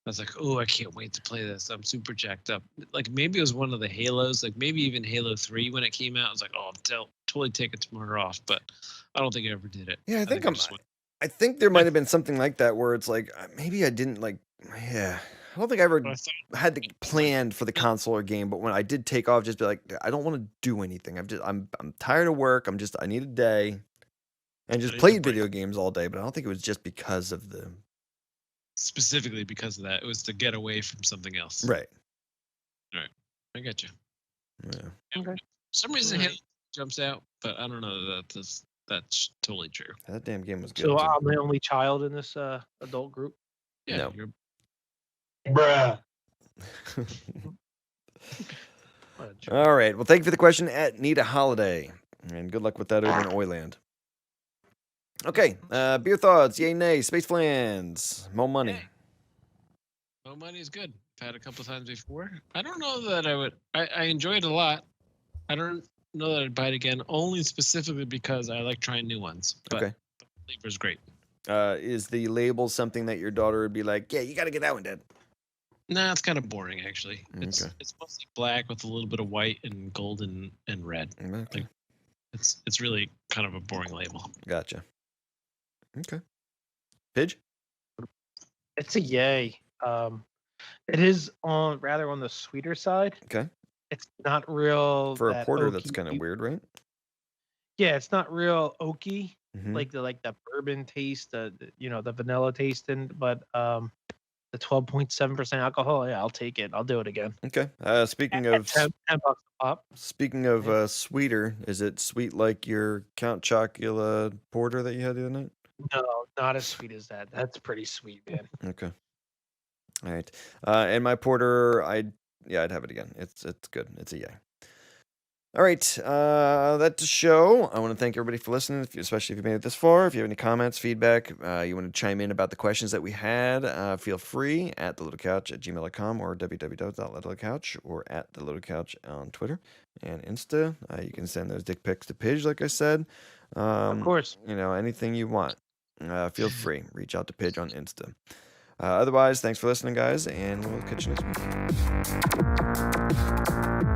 I was like, oh, I can't wait to play this. I'm super jacked up. Like maybe it was one of the Halos, like maybe even Halo 3 when it came out. I was like, oh, I'm totally taking tomorrow off, but I don't think I ever did it. Yeah, I think just went- I think there might have been something like that where it's like maybe I didn't like. Yeah, I don't think I ever but I thought- had the planned for the console or game, but when I did take off, just be like, I don't want to do anything. I'm tired of work. I need a day, and just need a played break. video games all day. But I don't think it was just because of the specifically because of that. It was to get away from something else. right. I got you. Yeah. Yeah. Okay. For some reason, Alright. Halo jumps out, but I don't know that that's totally true. That damn game was good. So too. I'm the only child in this adult group. Yeah, No. you're Bruh. What a jerk. All right. Well, thank you for the question at Nita Holiday, and good luck with that over in Oyland. Okay. Beer thoughts. Yay, nay. Space Flans. Mo money. Hey. No money is good. I've had a couple times before. I don't know that I would. I enjoy it a lot. I don't know that I'd buy it again, only specifically because I like trying new ones. But Okay. the flavor's great. Is the label something that your daughter would be like, yeah, you got to get that one, Dad? Nah, it's kind of boring actually. It's Okay. it's mostly black with a little bit of white and gold and red. Okay. It's really kind of a boring label. Gotcha. Okay. Pidge? It's a yay. It is rather on the sweeter side. Okay. It's not real For a that porter, that's oaky- kind of weird, right? Yeah, it's not real oaky Mhm. like the bourbon taste, the vanilla taste, but the 12.7% alcohol. Yeah, I'll take it. I'll do it again. Okay. Speaking At of 10 bucks a pop. speaking of sweeter, is it sweet like your Count Chocula porter that you had the other night? No, not as sweet as that. That's pretty sweet, man. Okay. All right. And my porter, I'd have it again. It's good. It's a yay. All right. That's the show. I want to thank everybody for listening, especially if you made it this far. If you have any comments, feedback, you want to chime in about the questions that we had, feel free at theloadedcouch@gmail.com or www.theloadedcouch or at theloadedcouch on Twitter and Insta. You can send those dick pics to Pidge, like I said. Of course. Anything you want. Feel free. Reach out to Pidge on Insta. Otherwise, thanks for listening, guys, and we'll catch you next week.